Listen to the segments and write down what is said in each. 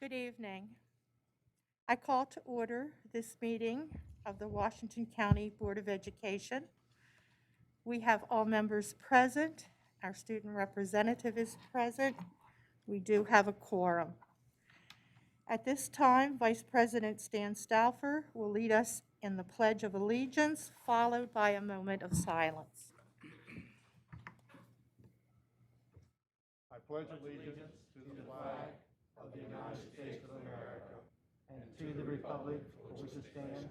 Good evening. I call to order this meeting of the Washington County Board of Education. We have all members present. Our student representative is present. We do have a quorum. At this time, Vice President Stan Stauffer will lead us in the Pledge of Allegiance, followed by a moment of silence. I pledge allegiance to the flag of the United States of America and to the republic for which it stands,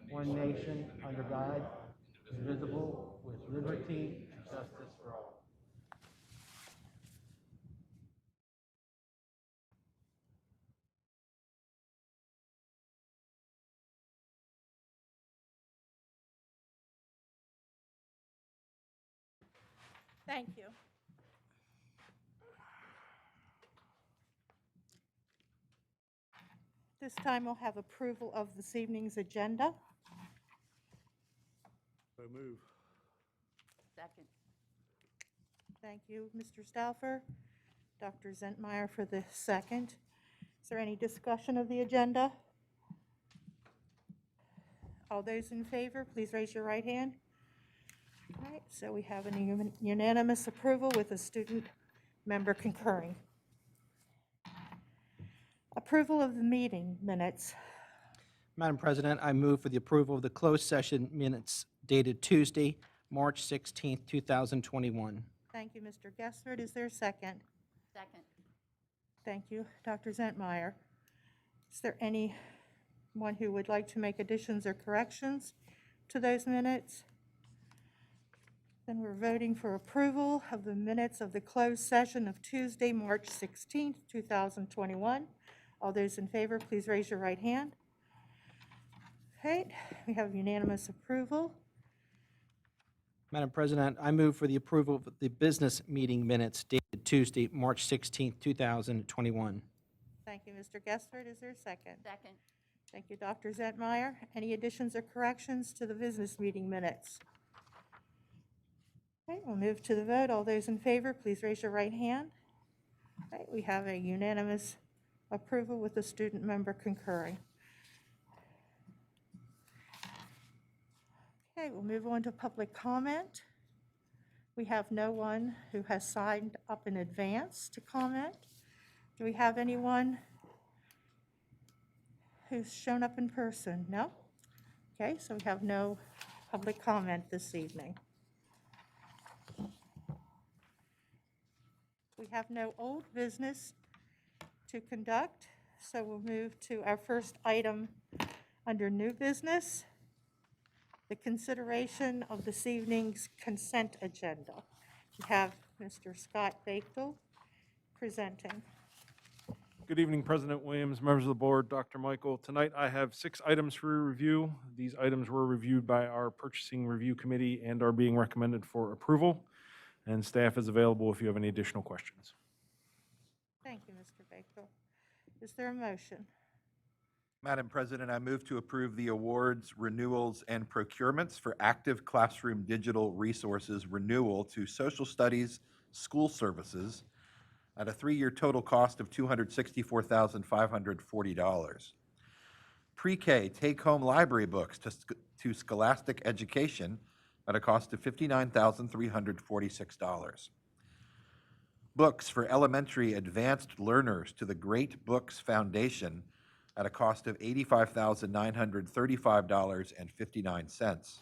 one nation, under God, indivisible, with liberty and justice for all. Thank you. This time we'll have approval of this evening's agenda. So move. Second. Thank you, Mr. Stauffer. Dr. Zentmeyer for the second. Is there any discussion of the agenda? All those in favor, please raise your right hand. All right, so we have a unanimous approval with a student member concurring. Approval of the meeting minutes. Madam President, I move for the approval of the closed session minutes dated Tuesday, March 16th, 2021. Thank you, Mr. Gessford. Is there a second? Second. Thank you, Dr. Zentmeyer. Is there anyone who would like to make additions or corrections to those minutes? Then we're voting for approval of the minutes of the closed session of Tuesday, March 16th, 2021. All those in favor, please raise your right hand. Okay, we have unanimous approval. Madam President, I move for the approval of the business meeting minutes dated Tuesday, March 16th, 2021. Thank you, Mr. Gessford. Is there a second? Second. Thank you, Dr. Zentmeyer. Any additions or corrections to the business meeting minutes? Okay, we'll move to the vote. All those in favor, please raise your right hand. Okay, we have a unanimous approval with the student member concurring. Okay, we'll move on to public comment. We have no one who has signed up in advance to comment. Do we have anyone who's shown up in person? No? Okay, so we have no public comment this evening. We have no old business to conduct, so we'll move to our first item under new business, the consideration of this evening's consent agenda. We have Mr. Scott Bakewell presenting. Good evening, President Williams, members of the board, Dr. Michael. Tonight I have 6 items for your review. These items were reviewed by our Purchasing Review Committee and are being recommended for approval. And staff is available if you have any additional questions. Thank you, Mr. Bakewell. Is there a motion? Madam President, I move to approve the awards, renewals, and procurements for active classroom digital resources renewal to social studies school services at a 3-year total cost of $264,540. Pre-K take-home library books to Scholastic Education at a cost of $59,346. Books for elementary advanced learners to the Great Books Foundation at a cost of $85,935.59.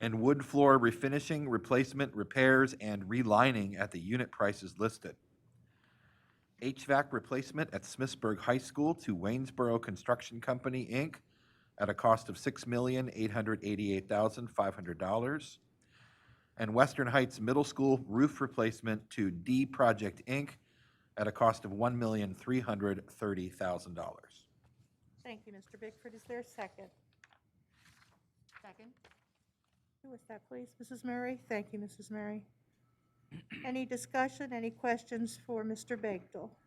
And wood floor refinishing, replacement, repairs, and relining at the unit prices listed. HVAC replacement at Smithsburg High School to Waynesboro Construction Company, Inc. at a cost of $6,888,500. And Western Heights Middle School roof replacement to D Project, Inc. at a cost of $1,330,000. Thank you, Mr. Bickford. Is there a second? Second. Who was that, please? Mrs. Murray? Thank you, Mrs. Murray. Any discussion, any questions for Mr. Bakewell?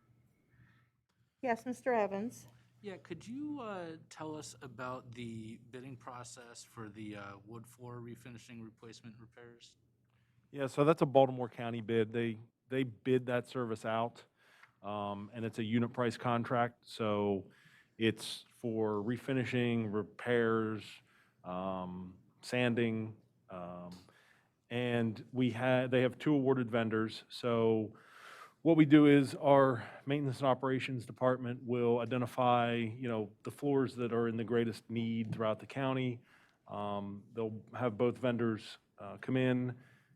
Yes, Mr. Evans? Yeah, could you tell us about the bidding process for the wood floor refinishing replacement repairs? Yeah, so that's a Baltimore County bid. They bid that service out. and it's a unit price contract, so it's for refinishing, repairs, sanding, and they have 2 awarded vendors. So what we do is our maintenance and operations department will identify, the floors that are in the greatest need throughout the county. They'll have both vendors come in,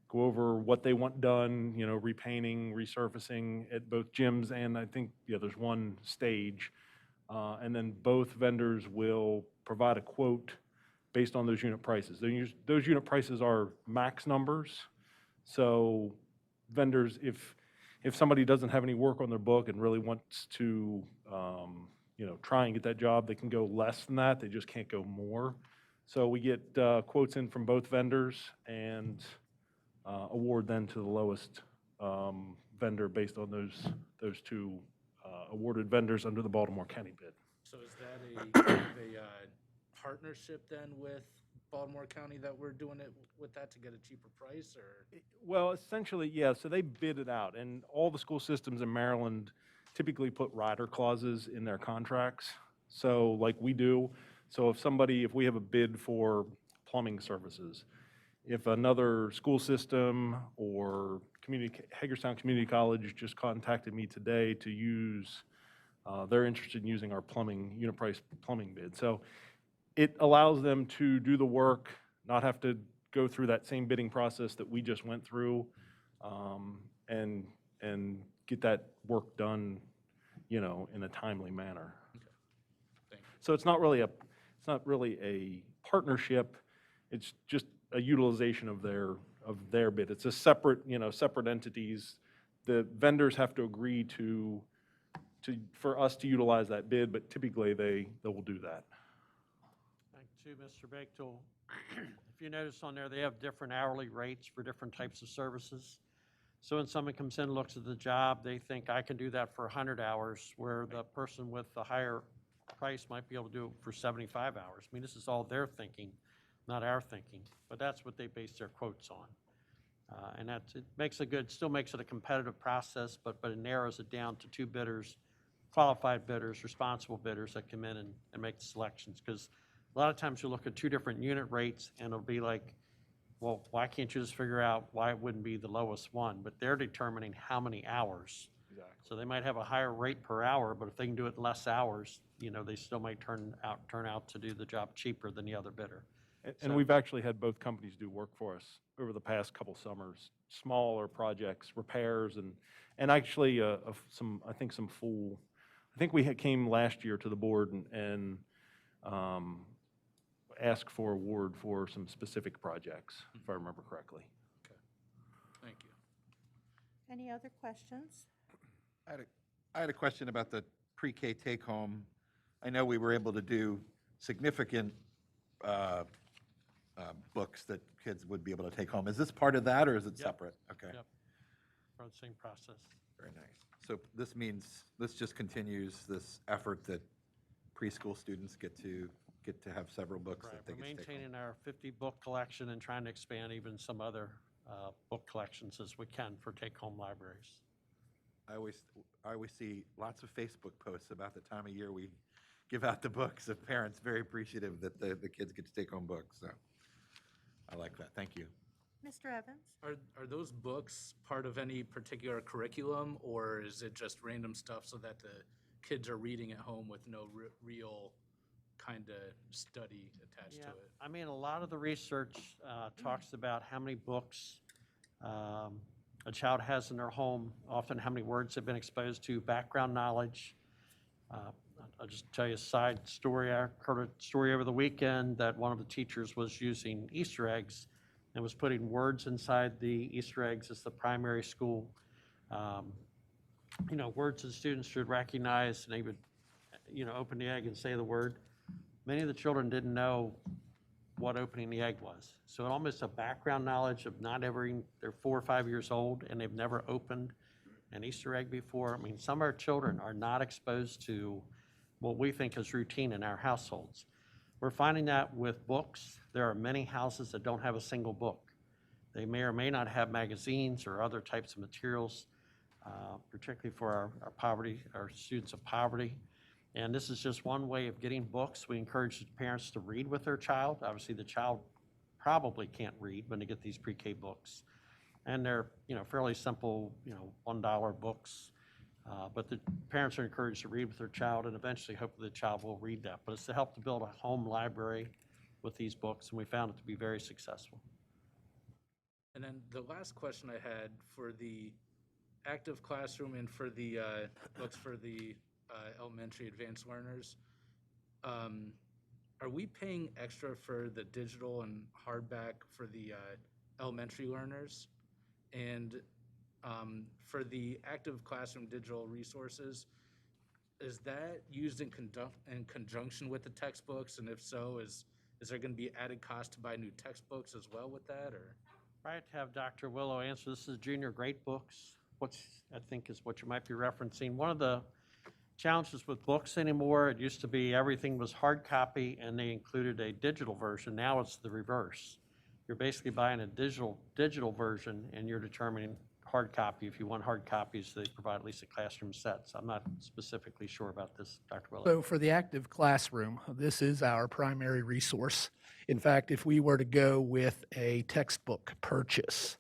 go over what they want done, repainting, resurfacing at both gyms, and I think, there's one stage. And then both vendors will provide a quote based on those unit prices. Those unit prices are max numbers. So vendors, if somebody doesn't have any work on their book and really wants to, try and get that job, they can go less than that. They just can't go more. So we get quotes in from both vendors and award then to the lowest vendor based on those 2 awarded vendors under the Baltimore County bid. So is that a kind of a partnership then with Baltimore County that we're doing it with that to get a cheaper price, or? Well, essentially, yeah, so they bid it out, and all the school systems in Maryland typically put rider clauses in their contracts, so like we do. So if we have a bid for plumbing services, if another school system or Hagerstown Community College just contacted me today to use, they're interested in using our unit price plumbing bid. So it allows them to do the work, not have to go through that same bidding process that we just went through, and get that work done, in a timely manner. Thank you. So it's not really a partnership. It's just a utilization of their bid. It's a separate entities. The vendors have to agree for us to utilize that bid, but typically they will do that. Thank you, Mr. Bechtel. If you notice on there, they have different hourly rates for different types of services. So when someone comes in and looks at the job, they think I can do that for 100 hours, where the person with the higher price might be able to do it for 75 hours. I mean, this is all their thinking, not our thinking, but that's what they base their quotes on. And still makes it a competitive process, but it narrows it down to 2 bidders, qualified bidders, responsible bidders that come in and make the selections. Because a lot of times you look at 2 different unit rates and it'll be like, well, why can't you just figure out why it wouldn't be the lowest one? But they're determining how many hours. Exactly. So they might have a higher rate per hour, but if they can do it in less hours, they still might turn out to do the job cheaper than the other bidder. And we've actually had both companies do work for us over the past couple summers, smaller projects, repairs, and actually I think we came last year to the board and asked for award for some specific projects, if I remember correctly. Okay. Thank you. Any other questions? I had a question about the pre-K take-home. I know we were able to do significant books that kids would be able to take home. Is this part of that, or is it Yep. separate? Okay. Yep. For the same process. Very nice. So this just continues this effort that preschool students get to have several books Right, that they we're get to take home. maintaining our 50-book collection and trying to expand even some other book collections as we can for take-home libraries. I always see lots of Facebook posts about the time of year we give out the books of parents very appreciative that the kids get to take home books. So I like that. Thank you. Mr. Evans? Are those books part of any particular curriculum, or is it just random stuff so that the kids are reading at home with no real kind of study attached to it? I mean, a lot of the research talks about how many books a child has in their home, often how many words they've been exposed to, background knowledge. I'll just tell you a side story. I heard a story over the weekend that one of the teachers was using Easter eggs and was putting words inside the Easter eggs as the primary school. Words that students should recognize, and they would, open the egg and say the word. Many of the children didn't know what opening the egg was. So it almost a background knowledge of they're 4 or 5 years old and they've never opened an Easter egg before. I mean, some of our children are not exposed to what we think is routine in our households. We're finding that with books. There are many houses that don't have a single book. They may or may not have magazines or other types of materials. particularly for our poverty, our students of poverty. And this is just one way of getting books. We encourage the parents to read with their child. Obviously, the child probably can't read when they get these pre-K books. And they're, fairly simple, $1 books. But the parents are encouraged to read with their child, and eventually, hopefully, the child will read that. But it's to help to build a home library with these books, and we found it to be very successful. And then the last question I had for the active classroom and for the books for the elementary advanced learners, are we paying extra for the digital and hardback for the elementary learners? And for the active classroom digital resources, is that used in conjunction with the textbooks? And if so, is there going to be added cost to buy new textbooks as well with that, or? Right, to have Dr. Willow answer. This is junior grade books, which I think is what you might be referencing. One of the challenges with books anymore, it used to be everything was hard copy and they included a digital version. Now it's the reverse. You're basically buying a digital version and you're determining hard copy. If you want hard copies, they provide at least a classroom set. So I'm not specifically sure about this, Dr. Willow. So for the active classroom, this is our primary resource. In fact, if we were to go with a textbook purchase,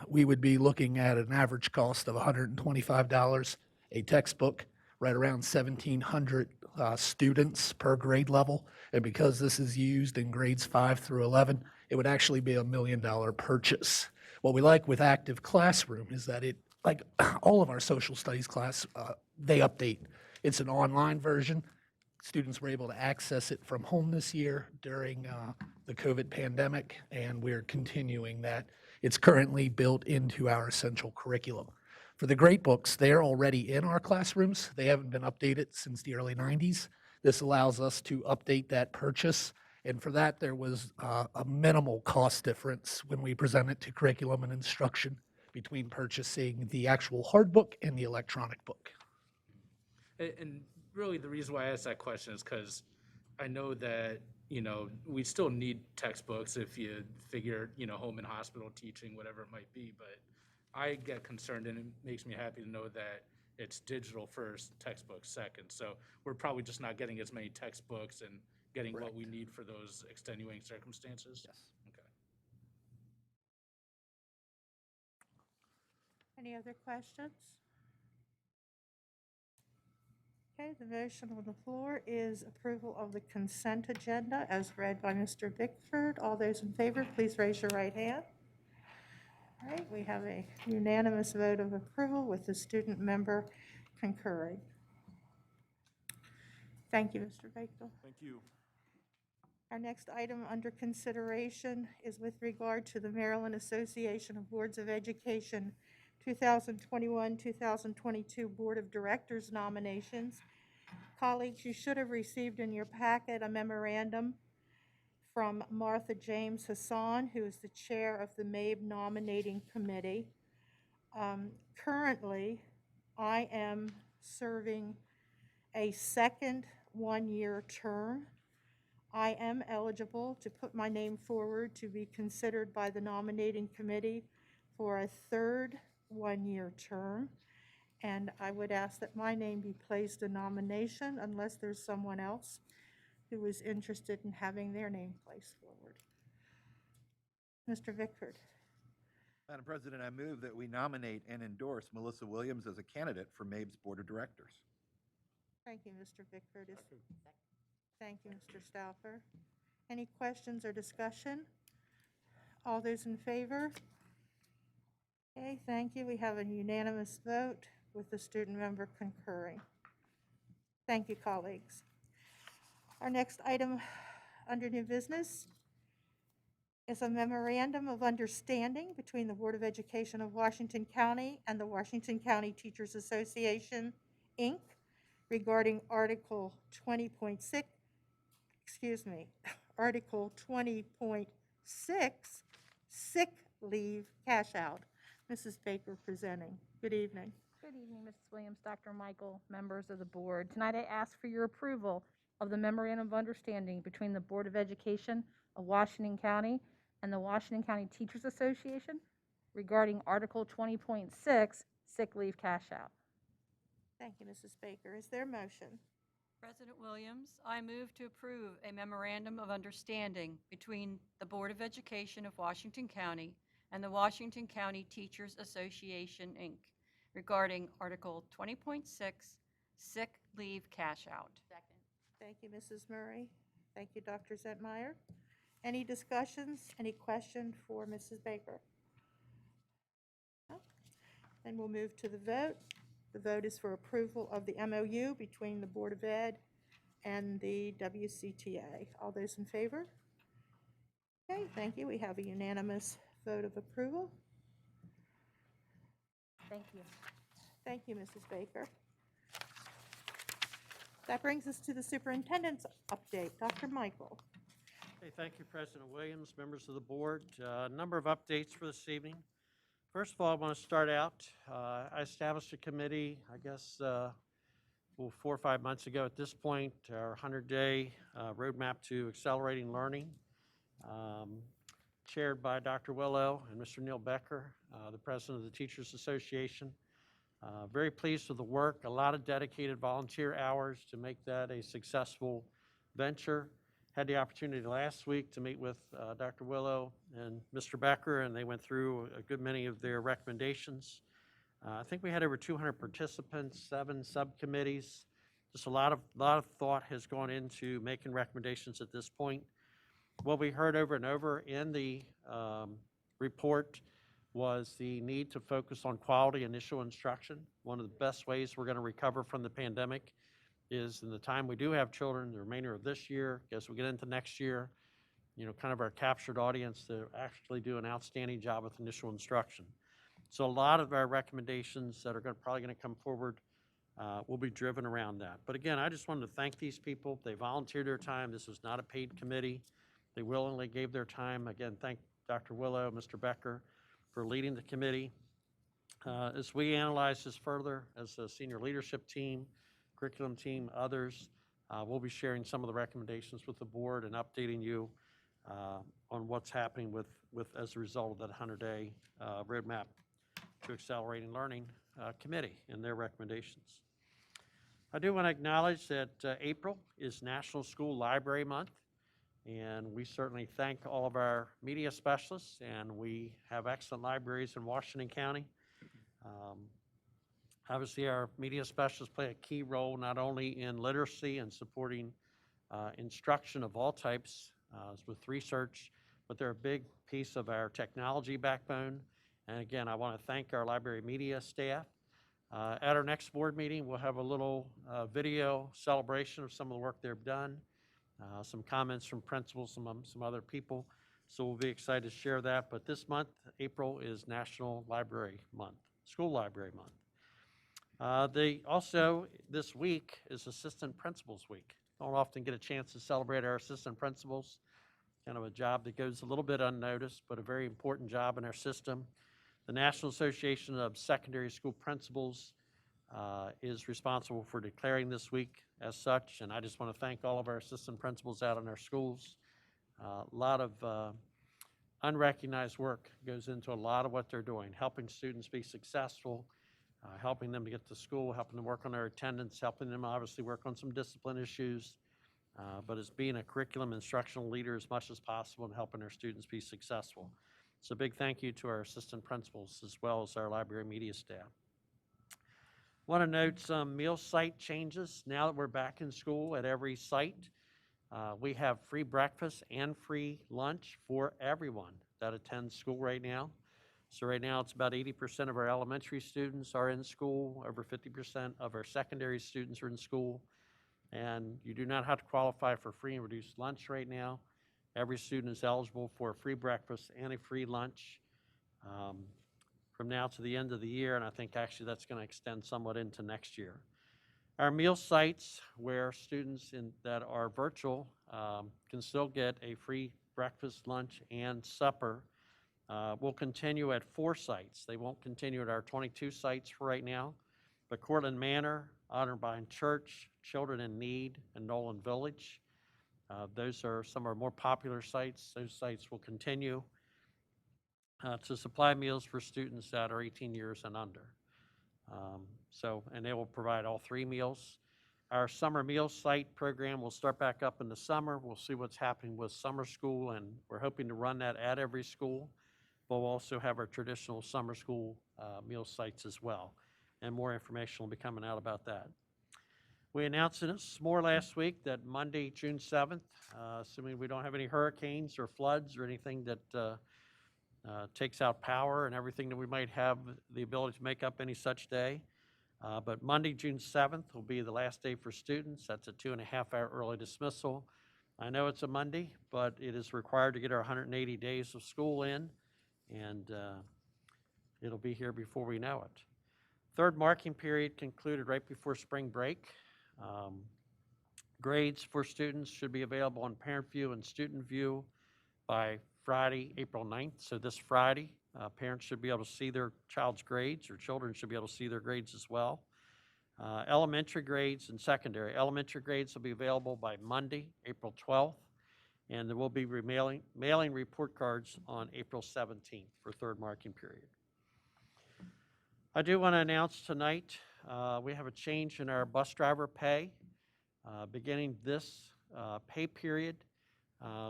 we would be looking at an average cost of $125 a textbook, right around 1,700 students per grade level. And because this is used in grades 5 through 11, it would actually be $1 million purchase. What we like with active classroom is that it, like all of our social studies class, they update. It's an online version. Students were able to access it from home this year during the COVID pandemic, and we're continuing that. It's currently built into our essential curriculum. For the great books, they're already in our classrooms. They haven't been updated since the early 90s. This allows us to update that purchase, and for that, there was a minimal cost difference when we presented to curriculum and instruction between purchasing the actual hard book and the electronic book. And really, the reason why I asked that question is because I know that, we still need textbooks if you figure, home and hospital teaching, whatever it might be. But I get concerned, and it makes me happy to know that it's digital first, textbooks second. So we're probably just not getting as many textbooks and getting what we need for those extenuating circumstances? Yes. Okay. Any other questions? Okay, the motion on the floor is approval of the consent agenda as read by Mr. Bickford. All those in favor, please raise your right hand. All right, we have a unanimous vote of approval with the student member concurring. Thank you, Mr. Bechtel. Thank you. Our next item under consideration is with regard to the Maryland Association of Boards of Education 2021-2022 Board of Directors nominations. Colleagues, you should have received in your packet a memorandum from Martha James Hassan, who is the chair of the MABE nominating committee. Currently, I am serving a second one-year term. I am eligible to put my name forward to be considered by the nominating committee for a third one-year term. And I would ask that my name be placed in nomination unless there's someone else who is interested in having their name placed forward. Mr. Bickford. Madam President, I move that we nominate and endorse Melissa Williams as a candidate for MABE's Board of Directors. Thank you, Mr. Bickford. Thank you, Mr. Stauffer. Any questions or discussion? All those in favor? Okay, thank you. We have a unanimous vote with the student member concurring. Thank you, colleagues. Our next item under new business is a memorandum of understanding between the Board of Education of Washington County and the Washington County Teachers Association, Inc., regarding Article 20.6, Article 20.6, sick leave cash out. Mrs. Baker presenting. Good evening. Good evening, Mrs. Williams, Dr. Michael, members of the board. Tonight I ask for your approval of the Memorandum of Understanding between the Board of Education of Washington County and the Washington County Teachers Association regarding Article 20.6, sick leave cash out. Thank you, Mrs. Baker. Is there a motion? President Williams, I move to approve a memorandum of understanding between the Board of Education of Washington County and the Washington County Teachers Association, Inc. regarding Article 20.6, sick leave cash out. Second. Thank you, Mrs. Murray. Thank you, Dr. Zentmeyer. Any discussions, any question for Mrs. Baker? No? Then we'll move to the vote. The vote is for approval of the MOU between the Board of Ed and the WCTA. All those in favor? Okay, thank you. We have a unanimous vote of approval. Thank you. Thank you, Mrs. Baker. That brings us to the superintendent's update. Dr. Michael. Okay, thank you, President Williams, members of the board. A number of updates for this evening. First of all, I want to start out, I established a committee, I guess, 4 or 5 months ago at this point, our 100-day roadmap to accelerating learning, chaired by Dr. Willow and Mr. Neil Becker, the president of the Teachers Association. Very pleased with the work, a lot of dedicated volunteer hours to make that a successful venture. Had the opportunity last week to meet with Dr. Willow and Mr. Becker, and they went through a good many of their recommendations. I think we had over 200 participants, 7 subcommittees. Just a lot of thought has gone into making recommendations at this point. What we heard over and over in the report was the need to focus on quality initial instruction. One of the best ways we're going to recover from the pandemic is in the time we do have children, the remainder of this year, as we get into next year, kind of our captured audience to actually do an outstanding job with initial instruction. So a lot of our recommendations that are probably going to come forward will be driven around that. But again, I just wanted to thank these people. They volunteered their time. This was not a paid committee. They willingly gave their time. Again, thank Dr. Willow, Mr. Becker for leading the committee. As we analyze this further as a senior leadership team, curriculum team, others, we'll be sharing some of the recommendations with the board and updating you on what's happening with as a result of that 100-day roadmap to accelerating learning committee and their recommendations. I do want to acknowledge that April is National School Library Month, and we certainly thank all of our media specialists, and we have excellent libraries in Washington County. Obviously, our media specialists play a key role not only in literacy and supporting instruction of all types with research, but they're a big piece of our technology backbone. And again, I want to thank our library media staff. At our next board meeting, we'll have a little video celebration of some of the work they've done, some comments from principals, some other people. So we'll be excited to share that. But this month, April, is National Library Month, School Library Month. Also, this week is Assistant Principals Week. Don't often get a chance to celebrate our assistant principals. Kind of a job that goes a little bit unnoticed, but a very important job in our system. The National Association of Secondary School Principals is responsible for declaring this week as such, and I just want to thank all of our assistant principals out in our schools. A lot of unrecognized work goes into a lot of what they're doing, helping students be successful, helping them to get to school, helping them work on their attendance, helping them obviously work on some discipline issues, but as being a curriculum instructional leader as much as possible and helping our students be successful. So a big thank you to our assistant principals as well as our library media staff. Want to note some meal site changes. Now that we're back in school at every site, we have free breakfast and free lunch for everyone that attends school right now. So right now it's about 80% of our elementary students are in school, over 50% of our secondary students are in school, and you do not have to qualify for free and reduced lunch right now. Every student is eligible for a free breakfast and a free lunch from now to the end of the year, and I think actually that's going to extend somewhat into next year. Our meal sites where students that are virtual can still get a free breakfast, lunch, and supper will continue at 4 sites. They won't continue at our 22 sites for right now, but Cortland Manor, Otterbein Church, Children in Need, and Nolan Village. Those are some of our more popular sites. Those sites will continue to supply meals for students that are 18 years and under. And they will provide all 3 meals. Our summer meal site program will start back up in the summer. We'll see what's happening with summer school, and we're hoping to run that at every school. But we'll also have our traditional summer school meal sites as well, and more information will be coming out about that. We announced this more last week that Monday, June 7th, assuming we don't have any hurricanes or floods or anything that takes out power and everything that we might have the ability to make up any such day. But Monday, June 7th will be the last day for students. That's a 2.5-hour early dismissal. I know it's a Monday, but it is required to get our 180 days of school in, and it'll be here before we know it. Third marking period concluded right before spring break. Grades for students should be available on Parent View and Student View by Friday, April 9th. So this Friday, parents should be able to see their child's grades, or children should be able to see their grades as well. Elementary grades and secondary. Elementary grades will be available by Monday, April 12th, and there will be mailing report cards on April 17th for third marking period. I do want to announce tonight we have a change in our bus driver pay. Beginning this pay period,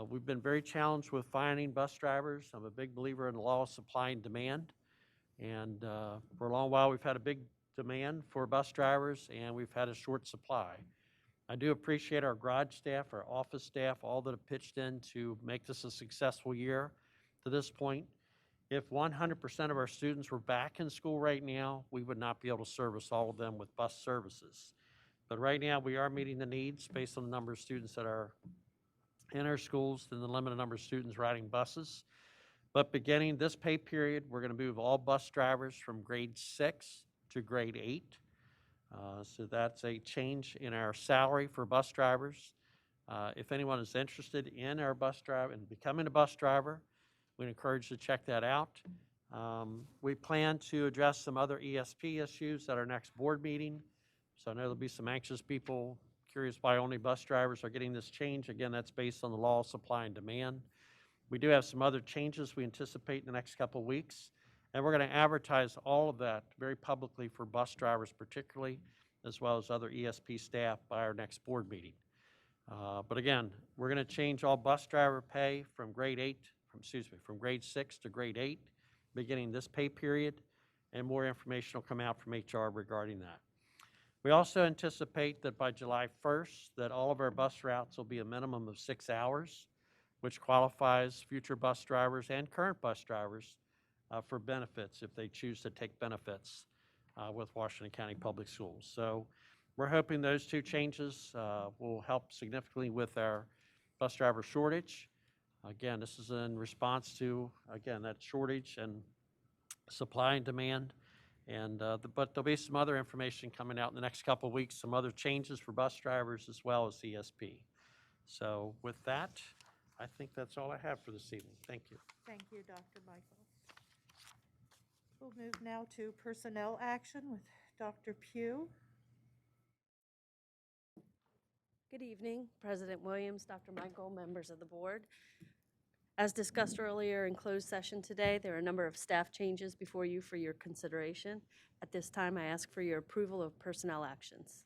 we've been very challenged with finding bus drivers. I'm a big believer in the law of supply and demand. And for a long while, we've had a big demand for bus drivers, and we've had a short supply. I do appreciate our garage staff, our office staff, all that have pitched in to make this a successful year to this point. If 100% of our students were back in school right now, we would not be able to service all of them with bus services. But right now, we are meeting the needs based on the number of students that are in our schools and the limited number of students riding buses. But beginning this pay period, we're going to move all bus drivers from grade 6 to grade 8. So that's a change in our salary for bus drivers. If anyone is interested in our bus driver and becoming a bus driver, we'd encourage you to check that out. We plan to address some other ESP issues at our next board meeting. So I know there'll be some anxious people curious why only bus drivers are getting this change. Again, that's based on the law of supply and demand. We do have some other changes we anticipate in the next couple of weeks, and we're going to advertise all of that very publicly for bus drivers particularly, as well as other ESP staff by our next board meeting. But again, we're going to change all bus driver pay from grade 6 to grade 8, beginning this pay period, and more information will come out from HR regarding that. We also anticipate that by July 1st, that all of our bus routes will be a minimum of 6 hours, which qualifies future bus drivers and current bus drivers for benefits if they choose to take benefits with Washington County Public Schools. So we're hoping those 2 changes will help significantly with our bus driver shortage. Again, this is in response to, again, that shortage and supply and demand. But there'll be some other information coming out in the next couple of weeks, some other changes for bus drivers as well as ESP. So with that, I think that's all I have for this evening. Thank you. Thank you, Dr. Michael. We'll move now to personnel action with Dr. Pugh. Good evening, President Williams, Dr. Michael, members of the board. As discussed earlier in closed session today, there are a number of staff changes before you for your consideration. At this time, I ask for your approval of personnel actions.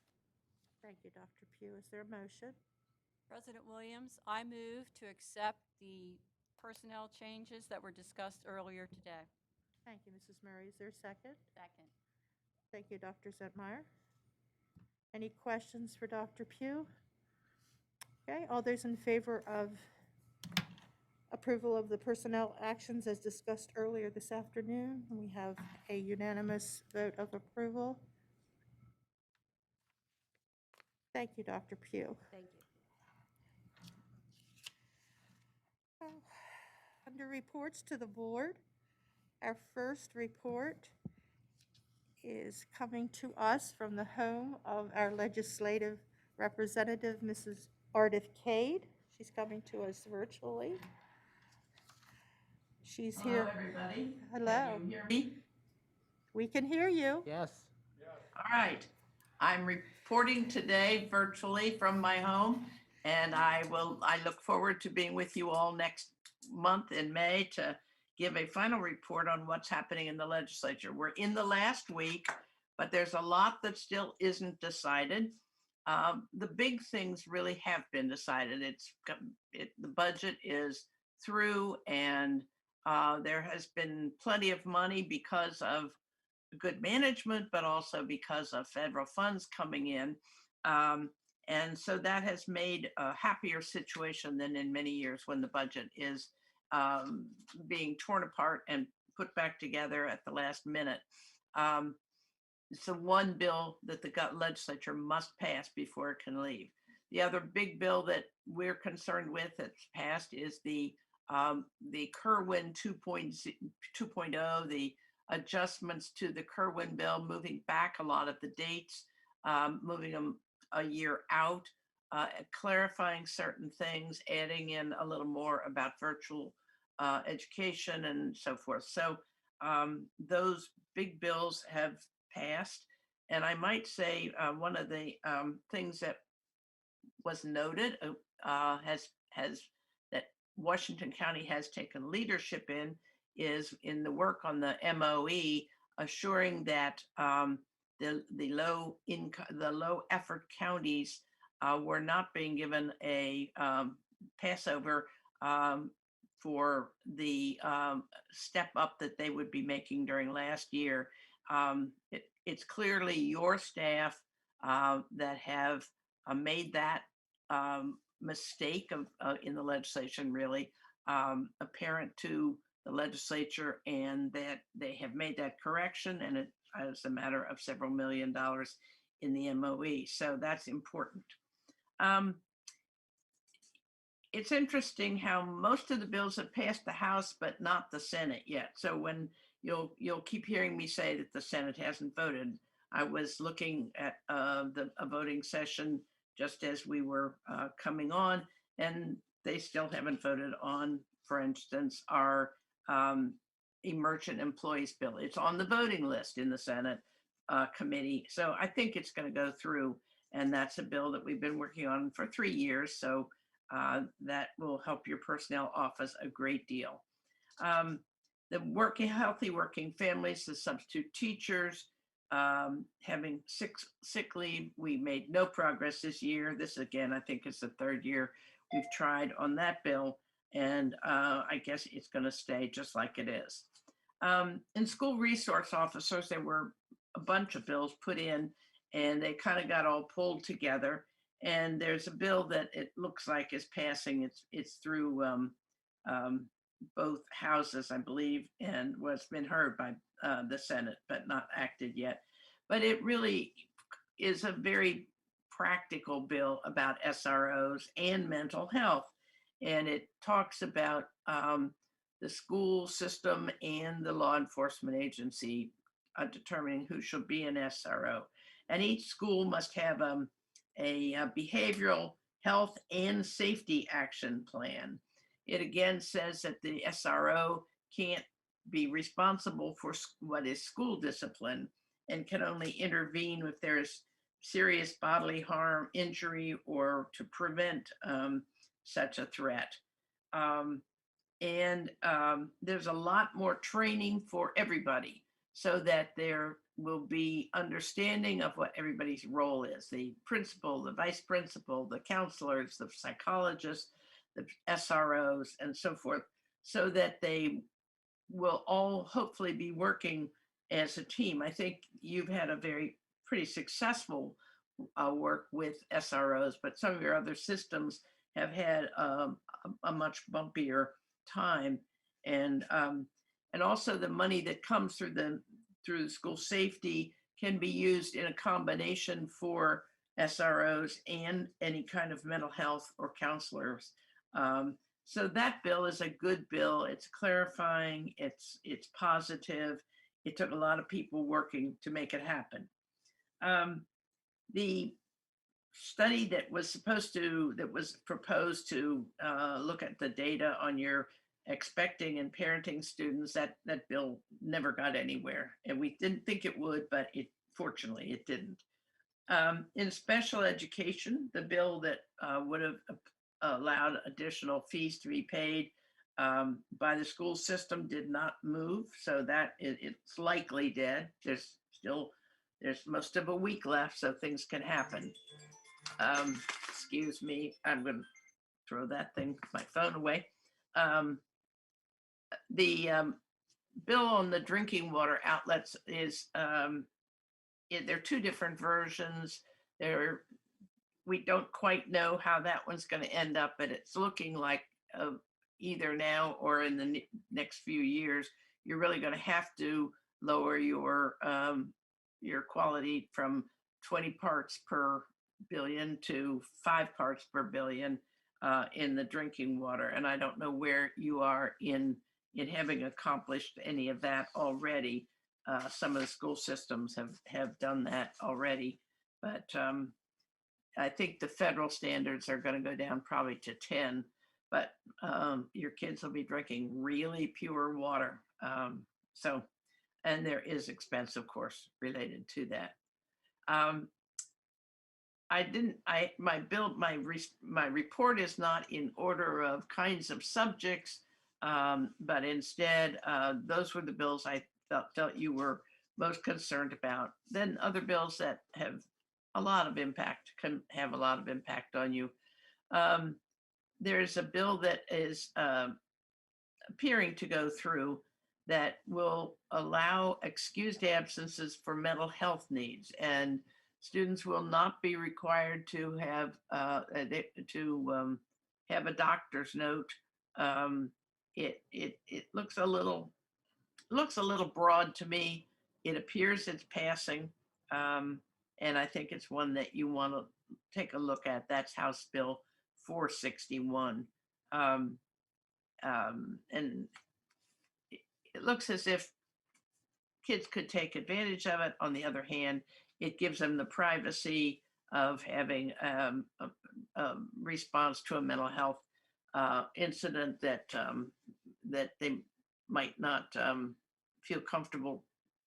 Thank you, Dr. Pugh. Is there a motion? President Williams, I move to accept the personnel changes that were discussed earlier today. Thank you, Mrs. Murray. Is there a second? Second. Thank you, Dr. Zentmeyer. Any questions for Dr. Pugh? Okay, all those in favor of approval of the personnel actions as discussed earlier this afternoon? We have a unanimous vote of approval. Thank you, Dr. Pugh. Thank you. Under reports to the board, our first report is coming to us from the home of our legislative representative, Mrs. Ardith Cade. She's coming to us virtually. She's here. Hello, everybody. Hello. Can you hear me? We can hear you. Yes. All right. I'm reporting today virtually from my home, and I look forward to being with you all next month in May to give a final report on what's happening in the legislature. We're in the last week but there's a lot that still isn't decided. The big things really have been decided. The budget is through, and there has been plenty of money because of good management, but also because of federal funds coming in. And so that has made a happier situation than in many years when the budget is being torn apart and put back together at the last minute. It's the one bill that the legislature must pass before it can leave. The other big bill that we're concerned with that's passed is the Kerwin 2.0, the adjustments to the Kerwin bill, moving back a lot of the dates, moving them a year out, clarifying certain things, adding in a little more about virtual education and so forth. So those big bills have passed. And I might say one of the things that was noted has that Washington County has taken leadership in is in the work on the MOE, assuring that the low effort counties were not being given a passover for the step up that they would be making during last year. It's clearly your staff that have made that mistake in the legislation really apparent to the legislature, and that they have made that correction, and it is a matter of several $1 million in the MOE. So that's important. It's interesting how most of the bills have passed the House, but not the Senate yet. So when you'll keep hearing me say that the Senate hasn't voted, I was looking at a voting session just as we were coming on, and they still haven't voted on, for instance, our emergent employees bill. It's on the voting list in the Senate committee. So I think it's going to go through, and that's a bill that we've been working on for 3 years. So that will help your personnel office a great deal. The healthy working families, the substitute teachers, having sick leave, we made no progress this year. This again, I think is the 3rd year we've tried on that bill, and I guess it's going to stay just like it is. In school resource officers, there were a bunch of bills put in, and they kind of got all pulled together. And there's a bill that it looks like is passing. It's through both houses, I believe, and was been heard by the Senate, but not acted yet. But it really is a very practical bill about SROs and mental health. And it talks about the school system and the law enforcement agency determining who should be an SRO. And each school must have a behavioral health and safety action plan. It again says that the SRO can't be responsible for what is school discipline and can only intervene if there's serious bodily harm, injury, or to prevent such a threat. There's a lot more training for everybody so that there will be understanding of what everybody's role is, the principal, the vice principal, the counselors, the psychologists, the SROs, and so forth, so that they will all hopefully be working as a team. I think you've had a pretty successful work with SROs, but some of your other systems have had a much bumpier time. And also the money that comes through the school safety can be used in a combination for SROs and any kind of mental health or counselors. So that bill is a good bill. It's clarifying, it's positive. It took a lot of people working to make it happen. The study that was proposed to look at the data on your expecting and parenting students, that bill never got anywhere. And we didn't think it would, but fortunately it didn't. In special education, the bill that would have allowed additional fees to be paid by the school system did not move. So that it's likely dead. There's still there's most of a week left, so things can happen. Excuse me, I'm going to throw that thing, my phone away. The bill on the drinking water outlets is, there are two different versions. We don't quite know how that one's going to end up, but it's looking like either now or in the next few years, you're really going to have to lower your quality from 20 parts per billion to 5 parts per billion in the drinking water. And I don't know where you are in having accomplished any of that already. Some of the school systems have done that already, but I think the federal standards are going to go down probably to 10, but your kids will be drinking really pure water. And there is expense, of course, related to that. My report is not in order of kinds of subjects, but instead, those were the bills I felt you were most concerned about. Then other bills that have a lot of impact can have a lot of impact on you. There's a bill that is appearing to go through that will allow excused absences for mental health needs, and students will not be required to have have a doctor's note. It looks a little broad to me. It appears it's passing, and I think it's one that you want to take a look at. That's House Bill 461, and it looks as if kids could take advantage of it. On the other hand, it gives them the privacy of having a response to a mental health incident that they might not feel comfortable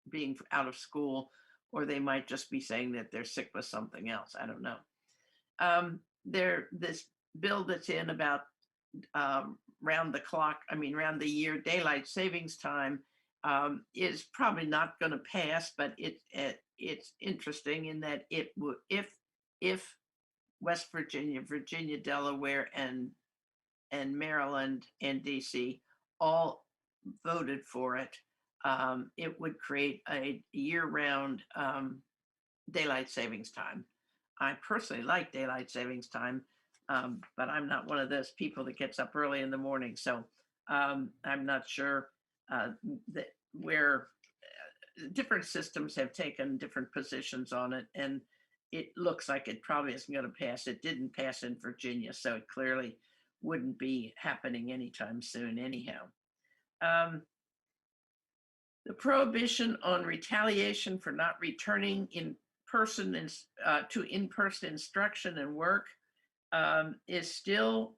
being out of school, or they might just be saying that they're sick with something else. I don't know. This bill that's in about round the year daylight savings time is probably not going to pass, but it's interesting in that it would, if West Virginia, Delaware, and Maryland and DC all voted for it, it would create a year-round daylight savings time. I personally like daylight savings time, but I'm not one of those people that gets up early in the morning. So I'm not sure that where different systems have taken different positions on it, and it looks like it probably isn't going to pass. It didn't pass in Virginia, so it clearly wouldn't be happening anytime soon anyhow. The prohibition on retaliation for not returning to in-person instruction and work is still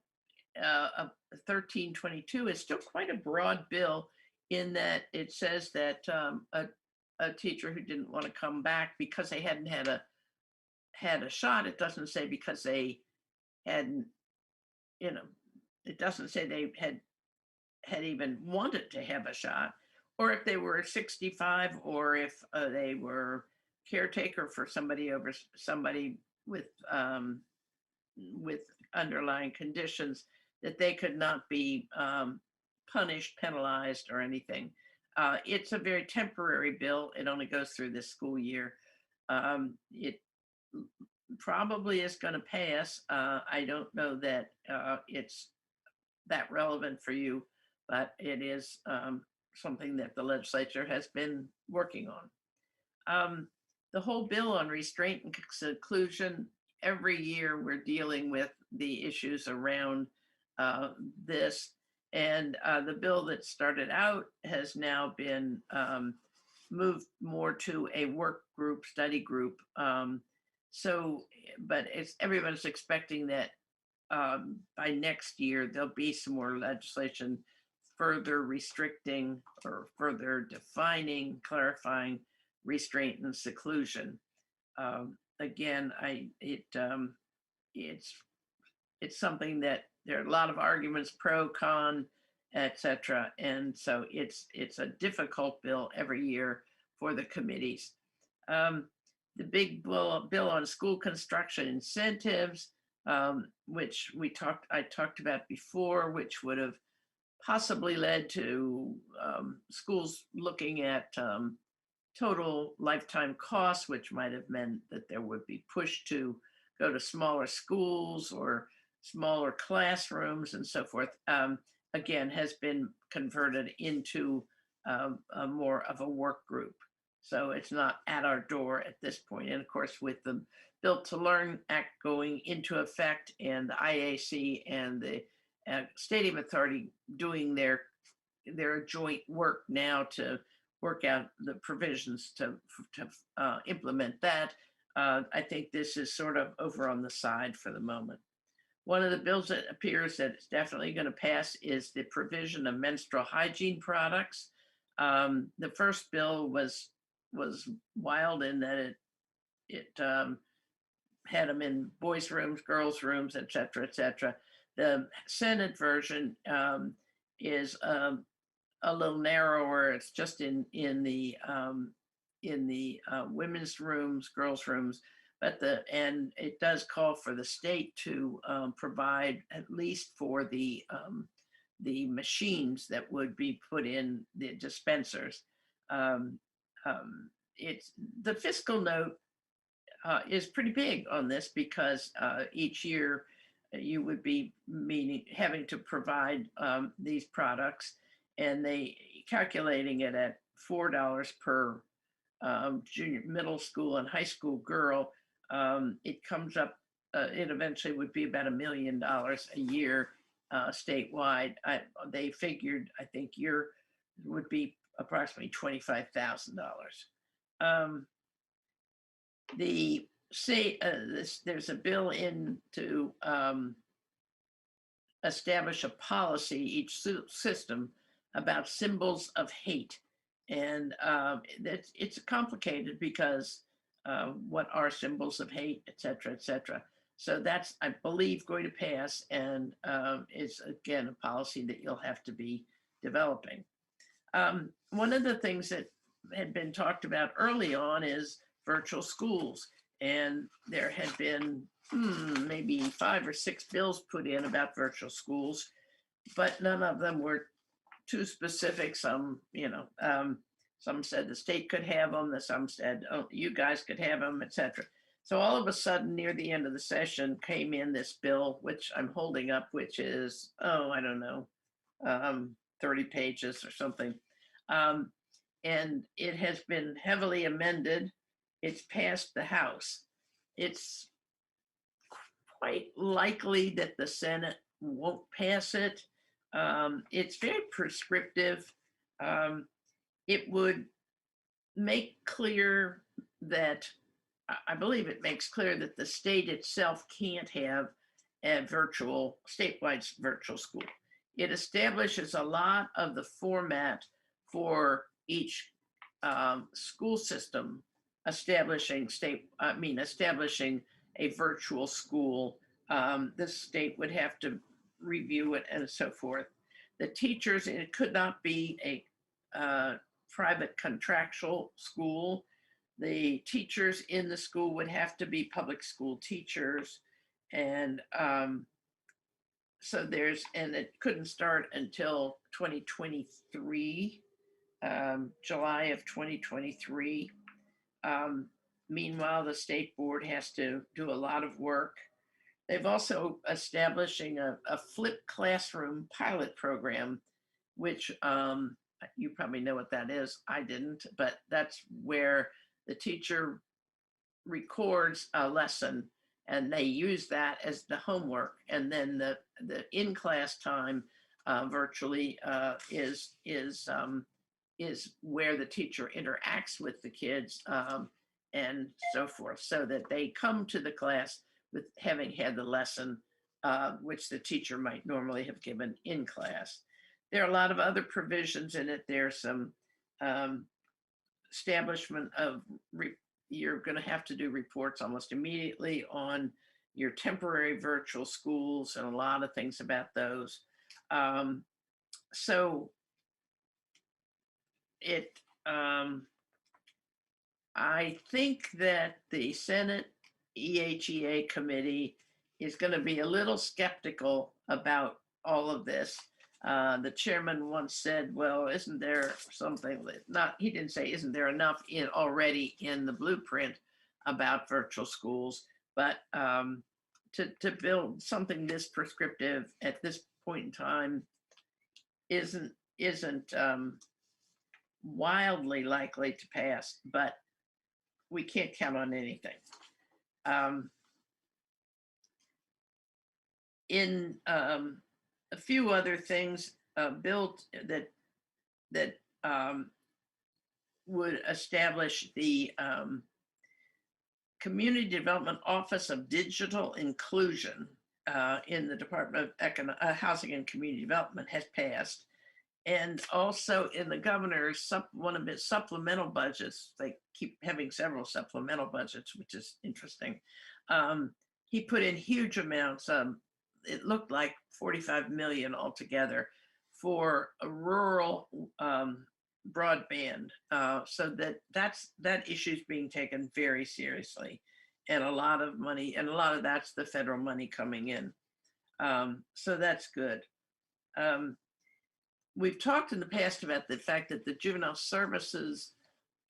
1322 is still quite a broad bill, in that it says that a teacher who didn't want to come back because they hadn't had a shot. It doesn't say because they hadn't, it doesn't say they had even wanted to have a shot, or if they were 65, or if they were caretaker for somebody with underlying conditions, that they could not be punished, penalized, or anything. It's a very temporary bill. It only goes through this school year. It probably is going to pass. I don't know that it's that relevant for you, but it is something that the legislature has been working on. The whole bill on restraint and seclusion, every year we're dealing with the issues around this. And the bill that started out has now been moved more to a work group, study group. But everyone's expecting that by next year, there'll be some more legislation further restricting or further defining, clarifying restraint and seclusion. Again, it's something that there are a lot of arguments, pro, con, etc. And so it's a difficult bill every year for the committees. the big bill on school construction incentives, which I talked about before, which would have possibly led to schools looking at total lifetime costs, which might have meant that there would be push to go to smaller schools or smaller classrooms and so forth, again, has been converted into a more of a work group. So it's not at our door at this point. And of course, with the Built to Learn Act going into effect and the IAC and the Stadium Authority doing their joint work now to work out the provisions to implement that, I think this is sort of over on the side for the moment. One of the bills that appears that it's definitely going to pass is the provision of menstrual hygiene products. The first bill was wild in that it had them in boys' rooms, girls' rooms, et cetera, et cetera. The Senate version is a little narrower. It's just in the women's rooms, girls' rooms, and it does call for the state to provide, at least for the machines that would be put in the dispensers. It's the fiscal note is pretty big on this because each year you would be having to provide these products, and they calculating it at $4 per junior, middle school, and high school girl. It comes up. It eventually would be about $1 million a year statewide. They figured, I think, would be approximately $25,000. There's a bill in to establish a policy, each system, about symbols of hate. And it's complicated because what are symbols of hate, et cetera, et cetera. So that's, I believe, going to pass, and it's, again, a policy that you'll have to be developing. One of the things that had been talked about early on is virtual schools. And there had been maybe 5 or 6 bills put in about virtual schools, but none of them were too specific. Some said the state could have them, some said, oh, you guys could have them, etc. So all of a sudden, near the end of the session, came in this bill, which I'm holding up, which is, I don't know, 30 pages or something. And it has been heavily amended. It's passed the House. It's quite likely that the Senate won't pass it. It's very prescriptive. It would make clear that, I believe it makes clear that the state itself can't have a statewide virtual school. It establishes a lot of the format for each school system, establishing a virtual school. The state would have to review it and so forth. The teachers, it could not be a private contractual school. The teachers in the school would have to be public school teachers. And so and it couldn't start until 2023, July of 2023. Meanwhile, the state board has to do a lot of work. They've also establishing a flipped classroom pilot program, which you probably know what that is. I didn't, but that's where the teacher records a lesson and they use that as the homework. And then the in-class time virtually is where the teacher interacts with the kids and so forth, so that they come to the class with having had the lesson, which the teacher might normally have given in class. There are a lot of other provisions in it. There's some establishment of, you're going to have to do reports almost immediately on your temporary virtual schools and a lot of things about those. So it I think that the Senate EHEA committee is going to be a little skeptical about all of this. The chairman once said, well, isn't there something that not, he didn't say, isn't there enough in already in the blueprint about virtual schools? But to build something this prescriptive at this point in time isn't wildly likely to pass, but we can't count on anything. In a few other things built that would establish the Community Development Office of Digital Inclusion in the Department of Housing and Community Development has passed. And also in the governor's one of his supplemental budgets, they keep having several supplemental budgets, which is interesting. He put in huge amounts. It looked like 45 million altogether for a rural broadband. So that issue is being taken very seriously, and a lot of money, and a lot of that's the federal money coming in. So that's good. We've talked in the past about the fact that the Juvenile Services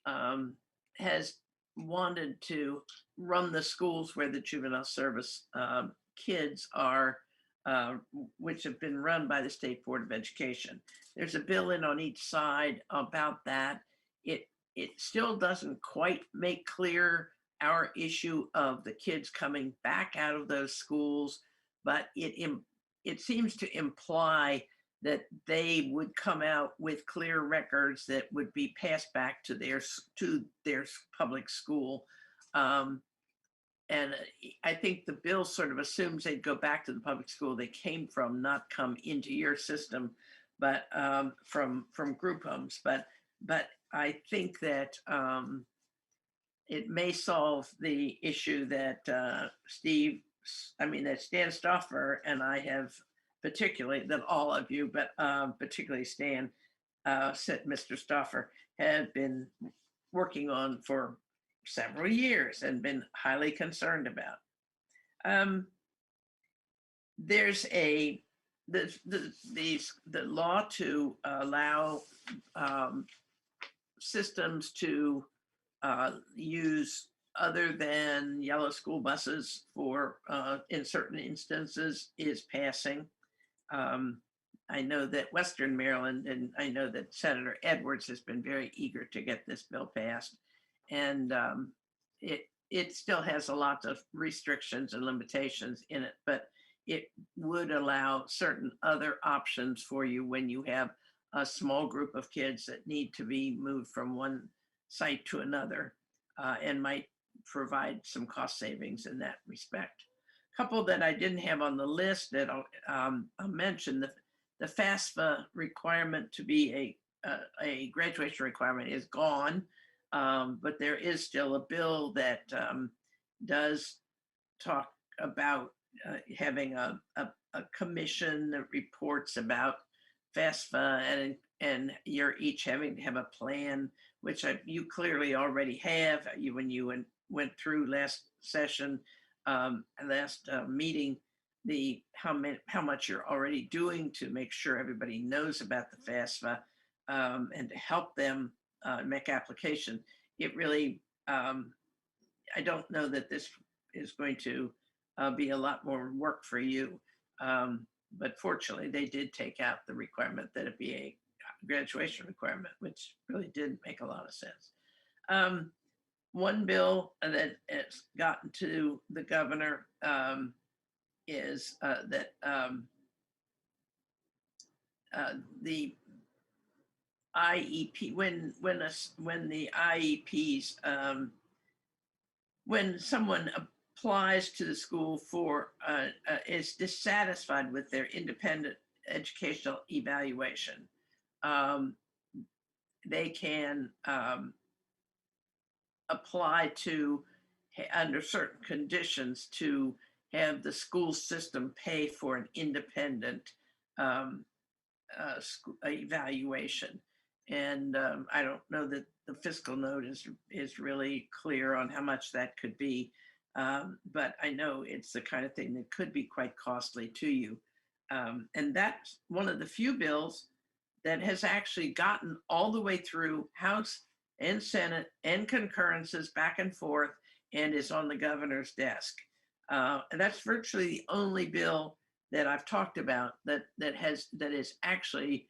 has wanted to run the schools where the juvenile service kids are, which have been run by the State Board of Education. There's a bill in on each side about that. It still doesn't quite make clear our issue of the kids coming back out of those schools, but it seems to imply that they would come out with clear records that would be passed back to their public school. And I think the bill sort of assumes they'd go back to the public school they came from, not come into your system, but from group homes. But I think that it may solve the issue that that Stan Stoffer and I have, particularly, that all of you, but particularly Stan, Mr. Stoffer, have been working on for several years and been highly concerned about. There's the law to allow systems to use other than yellow school buses for in certain instances is passing. I know that Western Maryland, and I know that Senator Edwards has been very eager to get this bill passed. And it still has a lot of restrictions and limitations in it, but it would allow certain other options for you when you have a small group of kids that need to be moved from one site to another, and might provide some cost savings in that respect. A couple that I didn't have on the list that I'll mention, the FAFSA requirement to be a graduation requirement is gone, but there is still a bill that does talk about having a commission that reports about FAFSA, and you're each having to have a plan, which you clearly already have. When you went through last session, last meeting, how much you're already doing to make sure everybody knows about the FAFSA, and to help them make application. It really, I don't know that this is going to be a lot more work for you. But fortunately, they did take out the requirement that it be a graduation requirement, which really didn't make a lot of sense. One bill that has gotten to the governor is that the IEP, when the IEPs, when someone applies to the school for is dissatisfied with their independent educational evaluation, they can apply to, under certain conditions, to have the school system pay for an independent evaluation. And I don't know that the fiscal note is really clear on how much that could be. But I know it's the kind of thing that could be quite costly to you. And that's one of the few bills that has actually gotten all the way through House and Senate and concurrences back and forth and is on the governor's desk. And that's virtually the only bill that I've talked about that is actually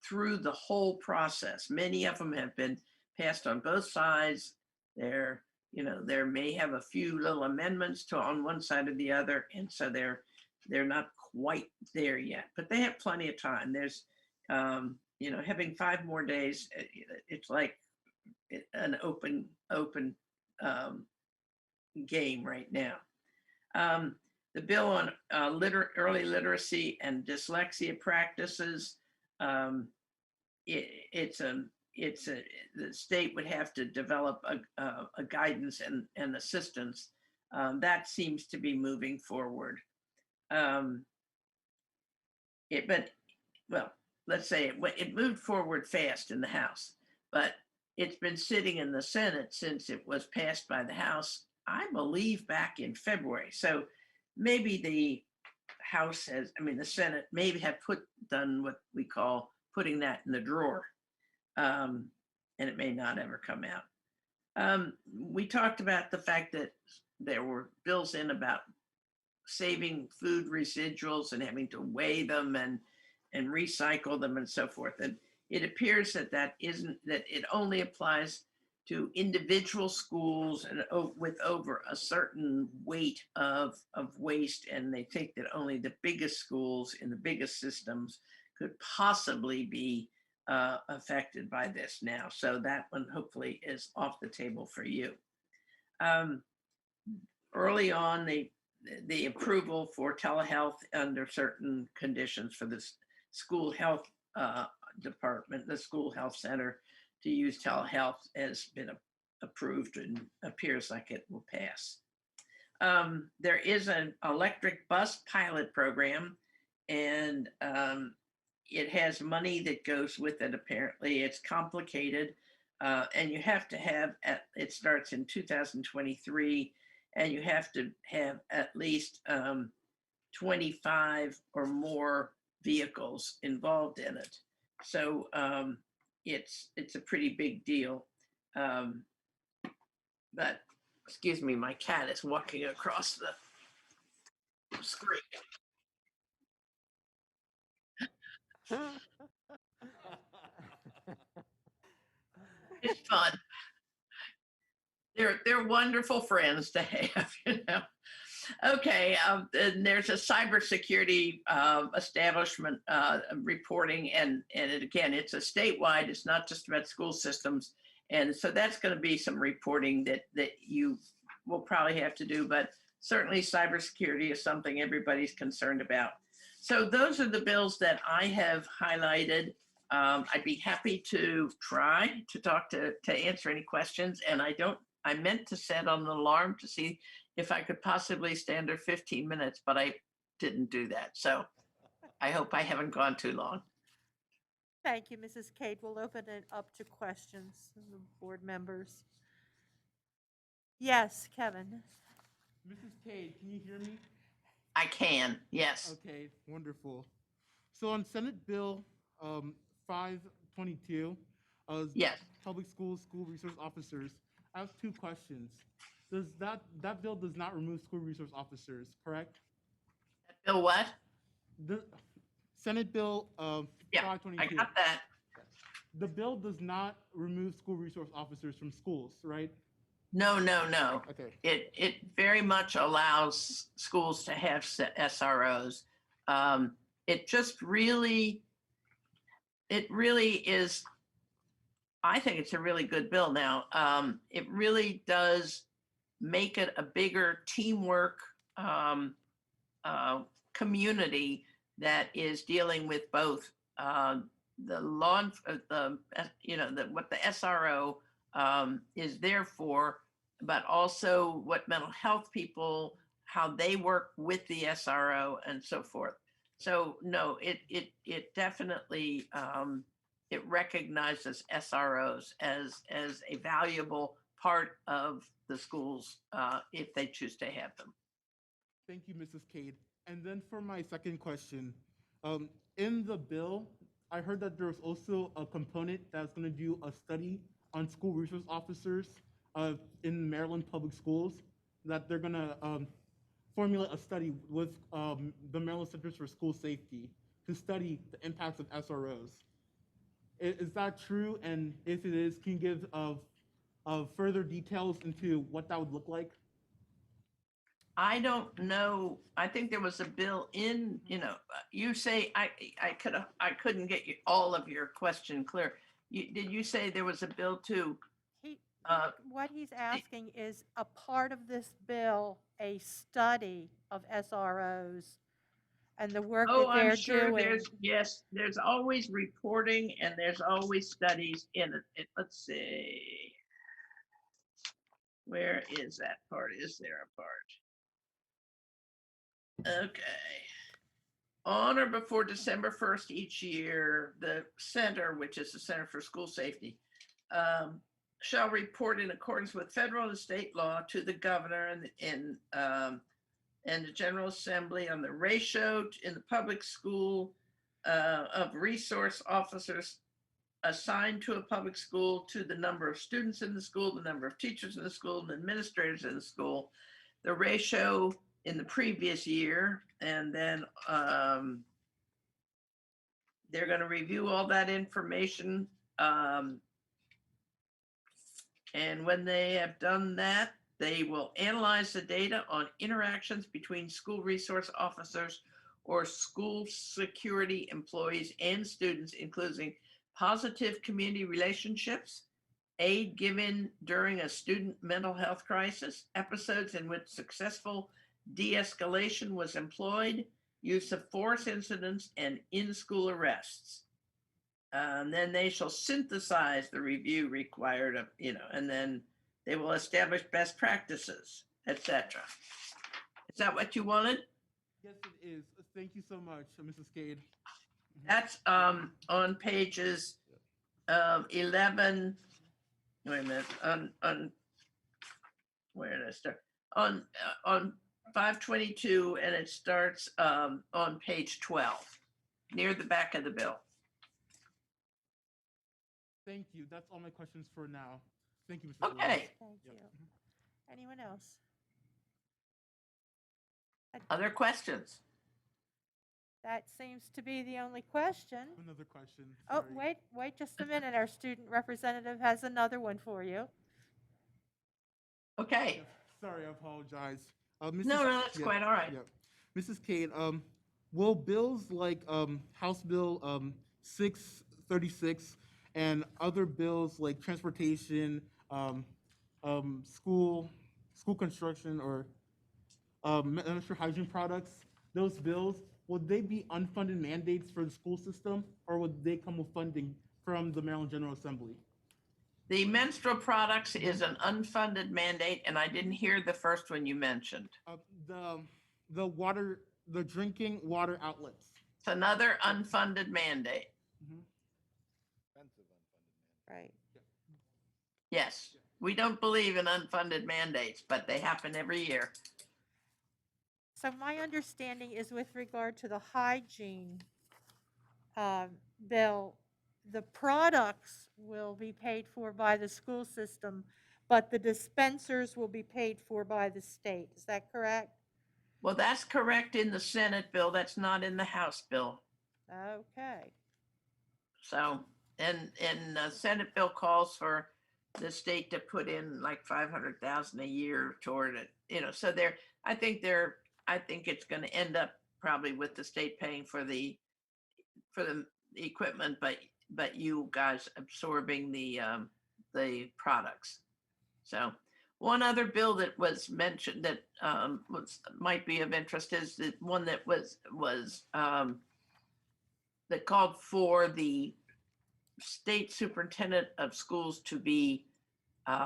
through the whole process. Many of them have been passed on both sides. There may have a few little amendments to on one side or the other, and so they're not quite there yet. But they have plenty of time. There's having 5 more days. It's like an open game right now. The bill on early literacy and dyslexia practices. The state would have to develop a guidance and assistance. That seems to be moving forward. Let's say it moved forward fast in the House, but it's been sitting in the Senate since it was passed by the House, I believe, back in February. So maybe the Senate maybe have done what we call putting that in the drawer, and it may not ever come out. We talked about the fact that there were bills in about saving food residuals and having to weigh them and recycle them and so forth. And it appears that it only applies to individual schools and with over a certain weight of waste. And they think that only the biggest schools in the biggest systems could possibly be affected by this now. So that one hopefully is off the table for you. Early on, the approval for telehealth under certain conditions for the school health department, the school health center, to use telehealth has been approved and appears like it will pass. There is an electric bus pilot program, and it has money that goes with it. Apparently, it's complicated, and you have to have it starts in 2023, and you have to have at least 25 or more vehicles involved in it. So it's a pretty big deal. But excuse me, my cat is walking across the screen. It's fun. They're wonderful friends to have, Okay, and there's a cybersecurity establishment reporting, and again, it's a statewide. It's not just about school systems, and so that's going to be some reporting that you will probably have to do. But certainly, cybersecurity is something everybody's concerned about. So those are the bills that I have highlighted. I'd be happy to try to talk to answer any questions, and I meant to set on an alarm to see if I could possibly stay under 15 minutes, but I didn't do that. So I hope I haven't gone too long. Thank you, Mrs. Cade. We'll open it up to questions from the board members. Yes, Kevin. Mrs. Cade, can you hear me? I can, yes. Okay, wonderful. So on Senate Bill 522, yes, public schools, school resource officers, I have 2 questions. Does that bill does not remove school resource officers, correct? Bill what? The Senate Bill 522. I got that. The bill does not remove school resource officers from schools, right? No. Okay. It very much allows schools to have SROs. It really is. I think it's a really good bill now. It really does make it a bigger teamwork community that is dealing with both the law, what the SRO is there for, but also what mental health people, how they work with the SRO and so forth. So no, it definitely it recognizes SROs as a valuable part of the schools if they choose to have them. Thank you, Mrs. Cade. And then for my second question, in the bill, I heard that there was also a component that's going to do a study on school resource officers in Maryland public schools, that they're going to formulate a study with the Maryland Centers for School Safety to study the impacts of SROs. Is that true? And if it is, can you give further details into what that would look like? I don't know. I think there was a bill in, you say, I couldn't get you all of your question clear. Did you say there was a bill to, What he's asking is a part of this bill, a study of SROs and the work that oh, I'm they're sure doing. there's always reporting and there's always studies in it. Let's see. Where is that part? Is there a part? Okay. On or before December 1st each year, the center, which is the Center for School Safety, shall report in accordance with federal and state law to the governor and the General Assembly on the ratio in the public school of resource officers assigned to a public school to the number of students in the school, the number of teachers in the school, and administrators in the school, the ratio in the previous year, and then they're going to review all that information. And when they have done that, they will analyze the data on interactions between school resource officers or school security employees and students, including positive community relationships, aid given during a student mental health crisis, episodes in which successful de-escalation was employed, use of force incidents, and in-school arrests. Then they shall synthesize the review required of, and then they will establish best practices, etc. Is that what you wanted? Yes, it is. Thank you so much, Mrs. Cade. That's on pages 11. Wait a minute. On where did I start? On 522, and it starts on page 12, near the back of the bill. Thank you. That's all my questions for now. Thank you, Mr. Okay. Thank you. Anyone else? Other questions? That seems to be the only question. Another question. Oh, Sorry. wait just a minute. Our student representative has another one for you. Okay. Sorry, I apologize. No, that's quite all right. Mrs. Cade, will bills like House Bill 636 and other bills like transportation, school construction, or menstrual hygiene products, those bills, would they be unfunded mandates for the school system, or would they come with funding from the Maryland General Assembly? The menstrual products is an unfunded mandate, and I didn't hear the first one you mentioned. The drinking water outlets. It's another unfunded mandate. Right. Yes, we don't believe in unfunded mandates, but they happen every year. So my understanding is with regard to the hygiene bill, the products will be paid for by the school system, but the dispensers will be paid for by the state. Is that correct? Well, that's correct in the Senate bill. That's not in the House bill. Okay. So, and the Senate bill calls for the state to put in like 500,000 a year toward it. So I think it's going to end up probably with the state paying for the equipment, but you guys absorbing the products. So one other bill that was mentioned that might be of interest is the one that was that called for the state superintendent of schools to be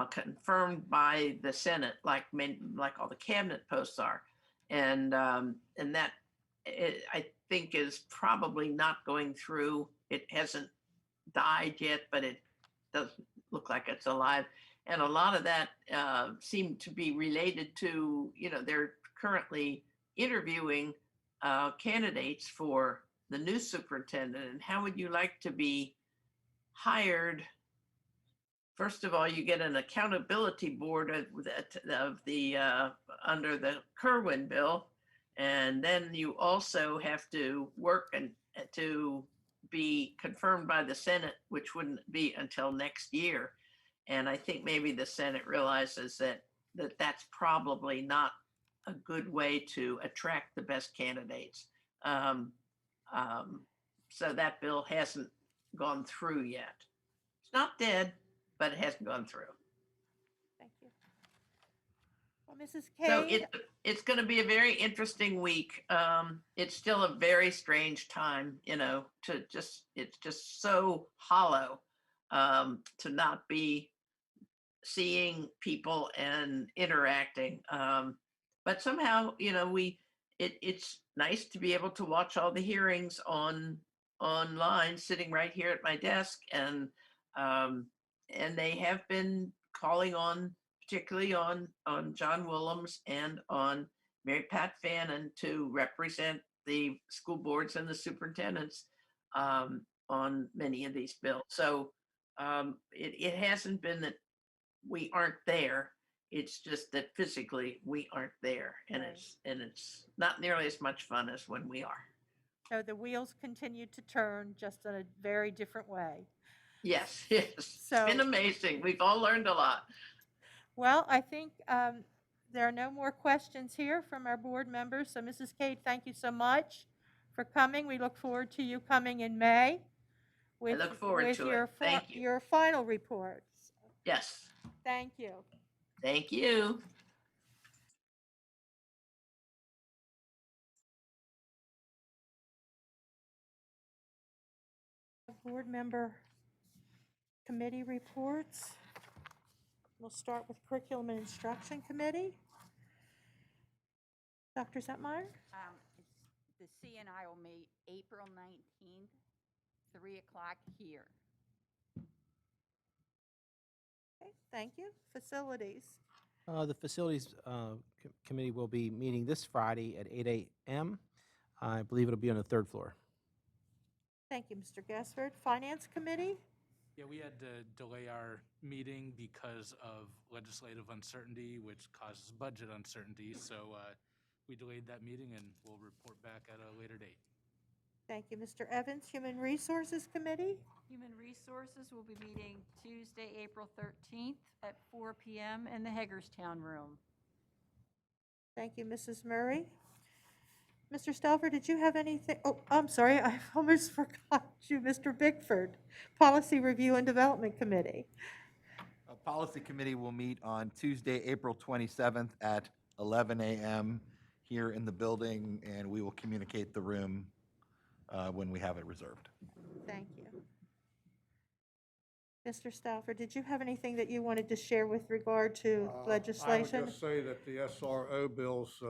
confirmed by the Senate, like all the cabinet posts are, and that I think is probably not going through. It hasn't died yet, but it doesn't look like it's alive. And a lot of that seemed to be related to, they're currently interviewing candidates for the new superintendent. And how would you like to be hired? First of all, you get an accountability board under the Kerwin bill, and then you also have to work and to be confirmed by the Senate, which wouldn't be until next year. And I think maybe the Senate realizes that that's probably not a good way to attract the best candidates. So that bill hasn't gone through yet. It's not dead, but it hasn't gone through. Thank you. Well, Mrs. So Cade, it's going to be a very interesting week. It's still a very strange time, it's just so hollow to not be seeing people and interacting. But somehow, it's nice to be able to watch all the hearings online, sitting right here at my desk, and they have been calling on, particularly on John Willems and on Mary Pat Fannin, to represent the school boards and the superintendents on many of these bills. So it hasn't been that we aren't there. It's just that physically we aren't there, and it's not nearly as much fun as when we are. so the wheels continue to turn, just in a very different way. Yes, it's So- been amazing. We've all learned a lot. Well, I think there are no more questions here from our board members. So Mrs. Cade, thank you so much for coming. We look forward to you coming in May with, look forward with to your it. Thank you. your final reports. Yes, Thank you. thank you. Board member committee reports. We'll start with Curriculum and Instruction Committee. Dr. Zentmeyer? The CNI will meet April 19th, 3 o'clock here. Okay, thank you. Facilities. The Facilities Committee will be meeting this Friday at 8 a.m. I believe it'll be on the third floor. Thank you, Mr. Gassford. Finance Committee? Yeah, we had to delay our meeting because of legislative uncertainty, which causes budget uncertainty. So we delayed that meeting, and we'll report back at a later date. Thank you, Mr. Evans. Human Resources Committee? Human Resources will be meeting Tuesday, April 13th at 4 p.m. in the Hagerstown Room. Thank you, Mrs. Murray. Mr. Stelfer, did you have anything? Oh, I'm sorry, I almost forgot you, Mr. Bickford. Policy Review and Development Committee. Policy Committee will meet on Tuesday, April 27th at 11 a.m. here in the building, and we will communicate the room when we have it reserved. Thank you. Mr. Stelfer, did you have anything that you wanted to share with regard to legislation? I would just say that the SRO bills,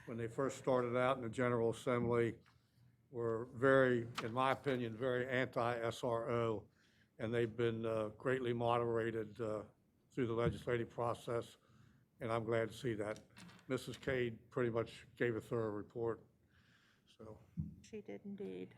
when they first started out in the General Assembly, were very, in my opinion, very anti-SRO, and they've been greatly moderated through the legislative process, and I'm glad to see that. Mrs. Cade pretty much gave a thorough report, so. She did indeed.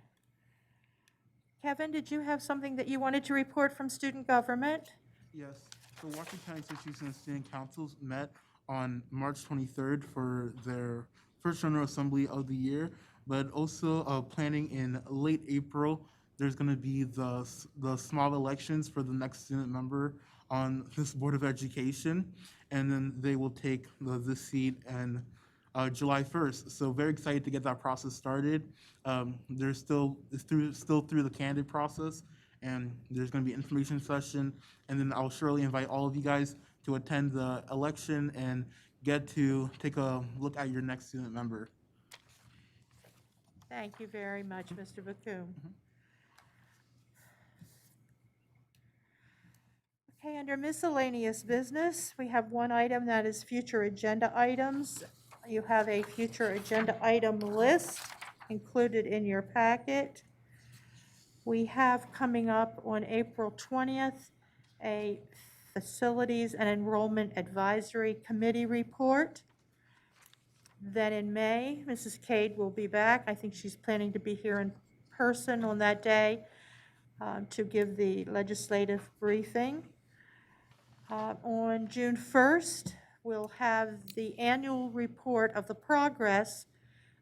Kevin, did you have something that you wanted to report from student government? Yes. The Washington County Association of Student Councils met on March 23rd for their first General Assembly of the year, but also planning in late April, there's going to be the small elections for the next student member on this Board of Education, and then they will take this seat in July 1st. So very excited to get that process started. It's still through the candidate process, and there's going to be an information session, and then I'll surely invite all of you guys to attend the election and get to take a look at your next student member. Thank you very much, Mr. Bakum. Okay, under miscellaneous business, we have one item that is future agenda items. You have a future agenda item list included in your packet. We have coming up on April 20th, a Facilities and Enrollment Advisory Committee report. Then in May, Mrs. Cade will be back. I think she's planning to be here in person on that day to give the legislative briefing. On June 1st, we'll have the annual report of the progress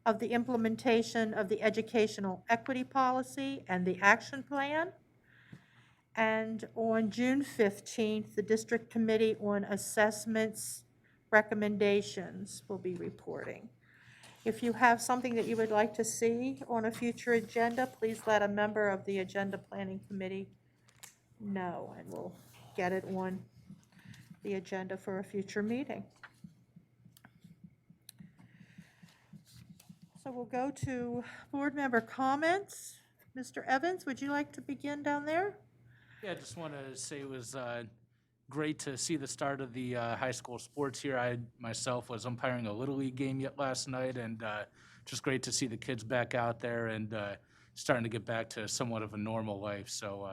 of the implementation of the educational equity policy and the action plan. And on June 15th, the District Committee on Assessments recommendations will be reporting. If you have something that you would like to see on a future agenda, please let a member of the Agenda Planning Committee know, and we'll get it on the agenda for a future meeting. So we'll go to board member comments. Mr. Evans, would you like to begin down there? Yeah, I just want to say it was great to see the start of the high school sports here. I myself was umpiring a Little League game yet last night, and just great to see the kids back out there and starting to get back to somewhat of a normal life. So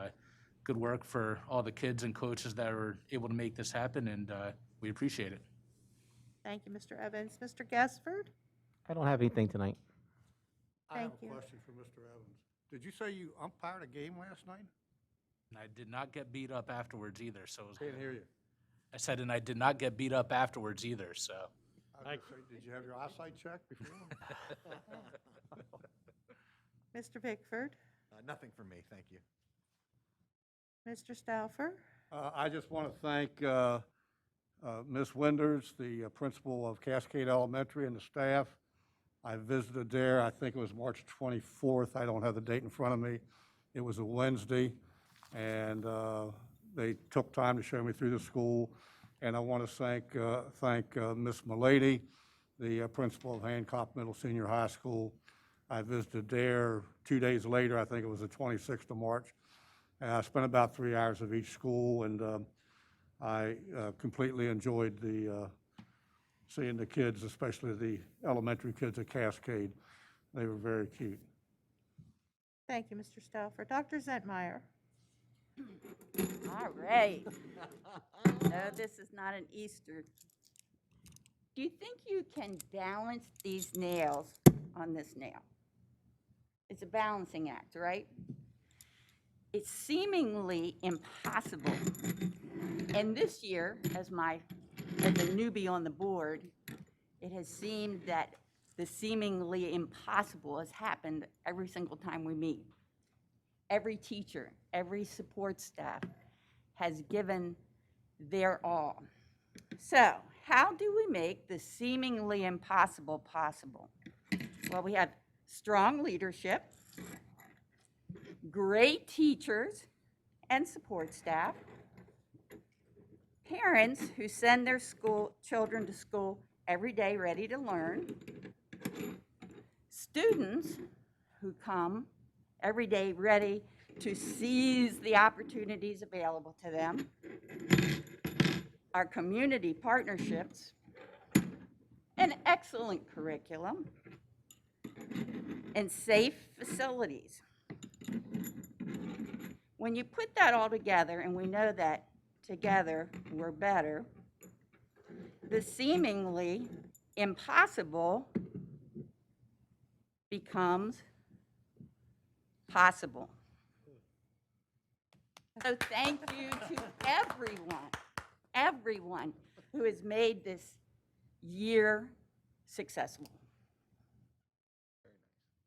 good work for all the kids and coaches that were able to make this happen, and we appreciate it. Thank you, Mr. Evans. Mr. Gaspard? I don't have anything tonight. I have Thank you. a question for Mr. Evans. Did you say you umpired a game last night? And I did not get beat up afterwards either, so it was Can't good. hear you. I said, and I did not get beat up afterwards either, so. I was gonna say, did you have your eyesight checked before? Mr. Bickford? Nothing for me, thank you. Mr. Stauffer? I just want to thank Ms. Winders, the principal of Cascade Elementary, and the staff. I visited there, I think it was March 24th. I don't have the date in front of me. It was a Wednesday, and they took time to show me through the school. And I want to thank Ms. Milady, the principal of Hancock Middle Senior High School. I visited there 2 days later, I think it was the 26th of March. And I spent about 3 hours of each school, and I completely enjoyed seeing the kids, especially the elementary kids at Cascade. They were very cute. Thank you, Mr. Stauffer. Dr. Zentmeyer? All right. No, this is not an Easter. Do you think you can balance these nails on this nail? It's a balancing act, right? It's seemingly impossible. And this year, as a newbie on the board, it has seemed that the seemingly impossible has happened every single time we meet. Every teacher, every support staff has given their all. So, how do we make the seemingly impossible possible? Well, we have strong leadership, great teachers and support staff, parents who send their children to school every day ready to learn, students who come every day ready to seize the opportunities available to them, our community partnerships, an excellent curriculum, and safe facilities. When you put that all together, and we know that together we're better, the seemingly impossible becomes possible. So thank you to everyone who has made this year successful.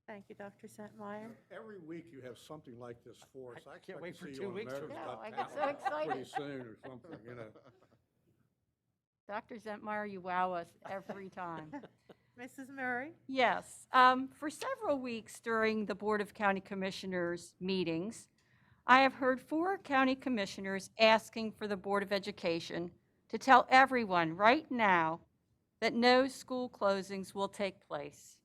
Thank you, Dr. Zentmeyer. Every week you have something like this for us. I can't wait expect to for see 2 you on weeks from America's now. Got I get so Talent excited. pretty soon or something, you know. Dr. Zentmeyer, you wow us every time. Mrs. Murray? Yes. For several weeks during the Board of County Commissioners meetings, I have heard 4 county commissioners asking for the Board of Education to tell everyone right now that no school closings will take place.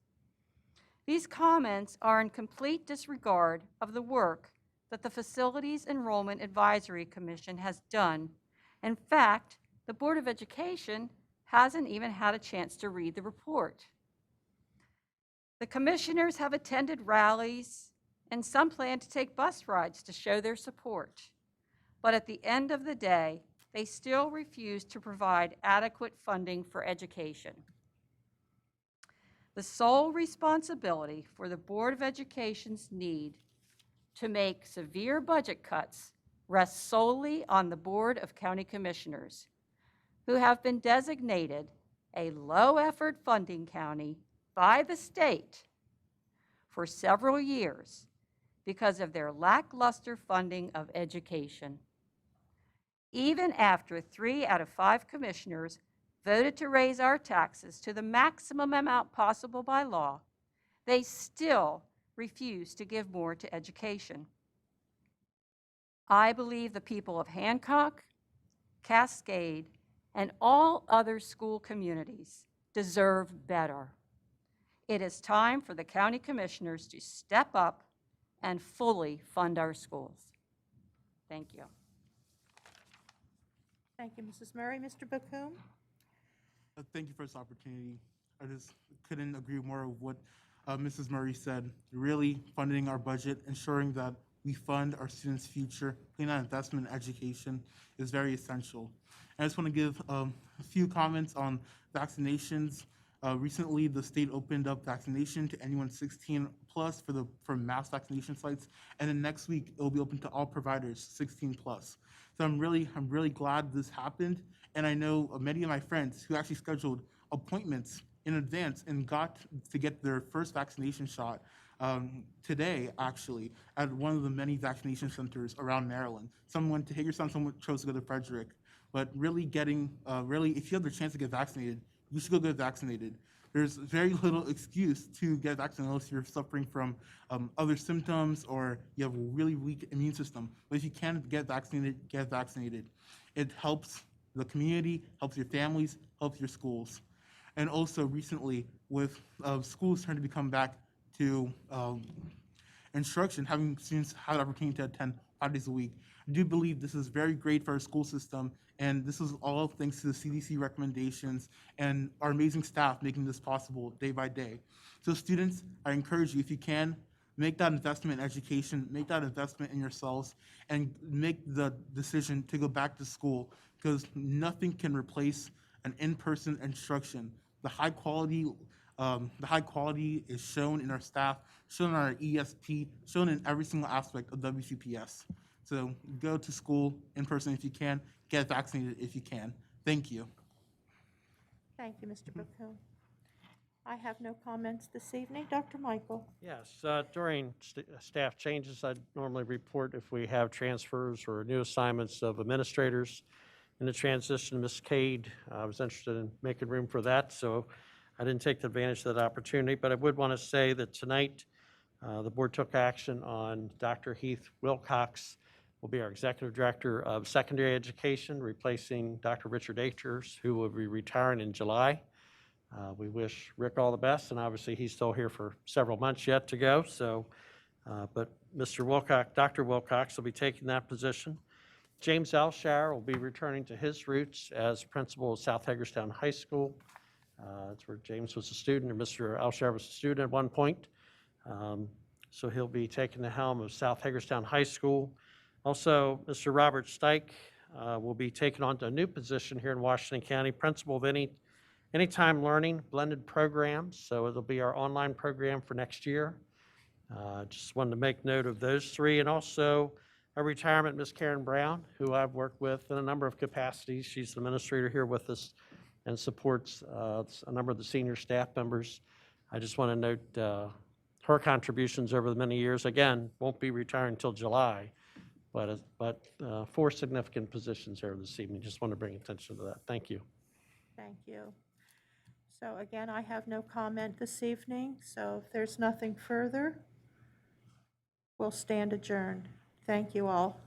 These comments are in complete disregard of the work that the Facilities Enrollment Advisory Commission has done. In fact, the Board of Education hasn't even had a chance to read the report. The commissioners have attended rallies and some plan to take bus rides to show their support. But at the end of the day, they still refuse to provide adequate funding for education. The sole responsibility for the Board of Education's need to make severe budget cuts rests solely on the Board of County Commissioners, who have been designated a low-effort funding county by the state for several years because of their lackluster funding of education. Even after 3 out of 5 commissioners voted to raise our taxes to the maximum amount possible by law, they still refuse to give more to education. I believe the people of Hancock, Cascade, and all other school communities deserve better. It is time for the county commissioners to step up and fully fund our schools. Thank you. Thank you, Mrs. Murray. Mr. Bocoum? Thank you for this opportunity. I just couldn't agree more with what Mrs. Murray said. Really funding our budget, ensuring that we fund our students' future, putting that investment in education is very essential. And I just want to give a few comments on vaccinations. Recently, the state opened up vaccination to anyone 16 plus for mass vaccination sites, and then next week it will be open to all providers 16 plus. So I'm really glad this happened, and I know many of my friends who actually scheduled appointments in advance and got to get their first vaccination shot today, actually, at one of the many vaccination centers around Maryland. Some went to Hagerstown, some chose to go to Frederick. But really if you have the chance to get vaccinated, you should go get vaccinated. There's very little excuse to get vaccinated unless you're suffering from other symptoms or you have a really weak immune system. But if you can get vaccinated, get vaccinated. It helps the community, helps your families, helps your schools. And also recently, with schools starting to come back to instruction, having students have the opportunity to attend 5 days a week, I do believe this is very great for our school system, and this is all thanks to the CDC recommendations and our amazing staff making this possible day by day. So students, I encourage you, if you can, make that investment in education, make that investment in yourselves, and make the decision to go back to school, because nothing can replace an in-person instruction. The high quality is shown in our staff, shown in our ESP, shown in every single aspect of WCPS. So go to school in person if you can, get vaccinated if you can. Thank you. Thank you, Mr. Bocoum. I have no comments this evening. Dr. Michael? Yes, during staff changes, I normally report if we have transfers or new assignments of administrators. In the transition, Ms. Cade, I was interested in making room for that, so I didn't take advantage of that opportunity. But I would want to say that tonight, the board took action on Dr. Heath Wilcox will be our Executive Director of Secondary Education, replacing Dr. Richard Achers, who will be retiring in July. We wish Rick all the best, and obviously he's still here for several months yet to go. So, but Mr. Wilcox, Dr. Wilcox will be taking that position. James Alshire will be returning to his roots as principal of South Hagerstown High School. That's where James was a student, or Mr. Alshire was a student at one point. So he'll be taking the helm of South Hagerstown High School. Also, Mr. Robert Stike will be taking on to a new position here in Washington County, principal of Anytime Learning blended programs. So it'll be our online program for next year. Just wanted to make note of those three. And also a retirement, Ms. Karen Brown, who I've worked with in a number of capacities. She's the administrator here with us and supports a number of the senior staff members. I just want to note her contributions over the many years. Again, won't be retiring until July, but 4 significant positions there this evening. Just want to bring attention to that. Thank you. Thank you. So again, I have no comment this evening, so if there's nothing further, we'll stand adjourned. Thank you all.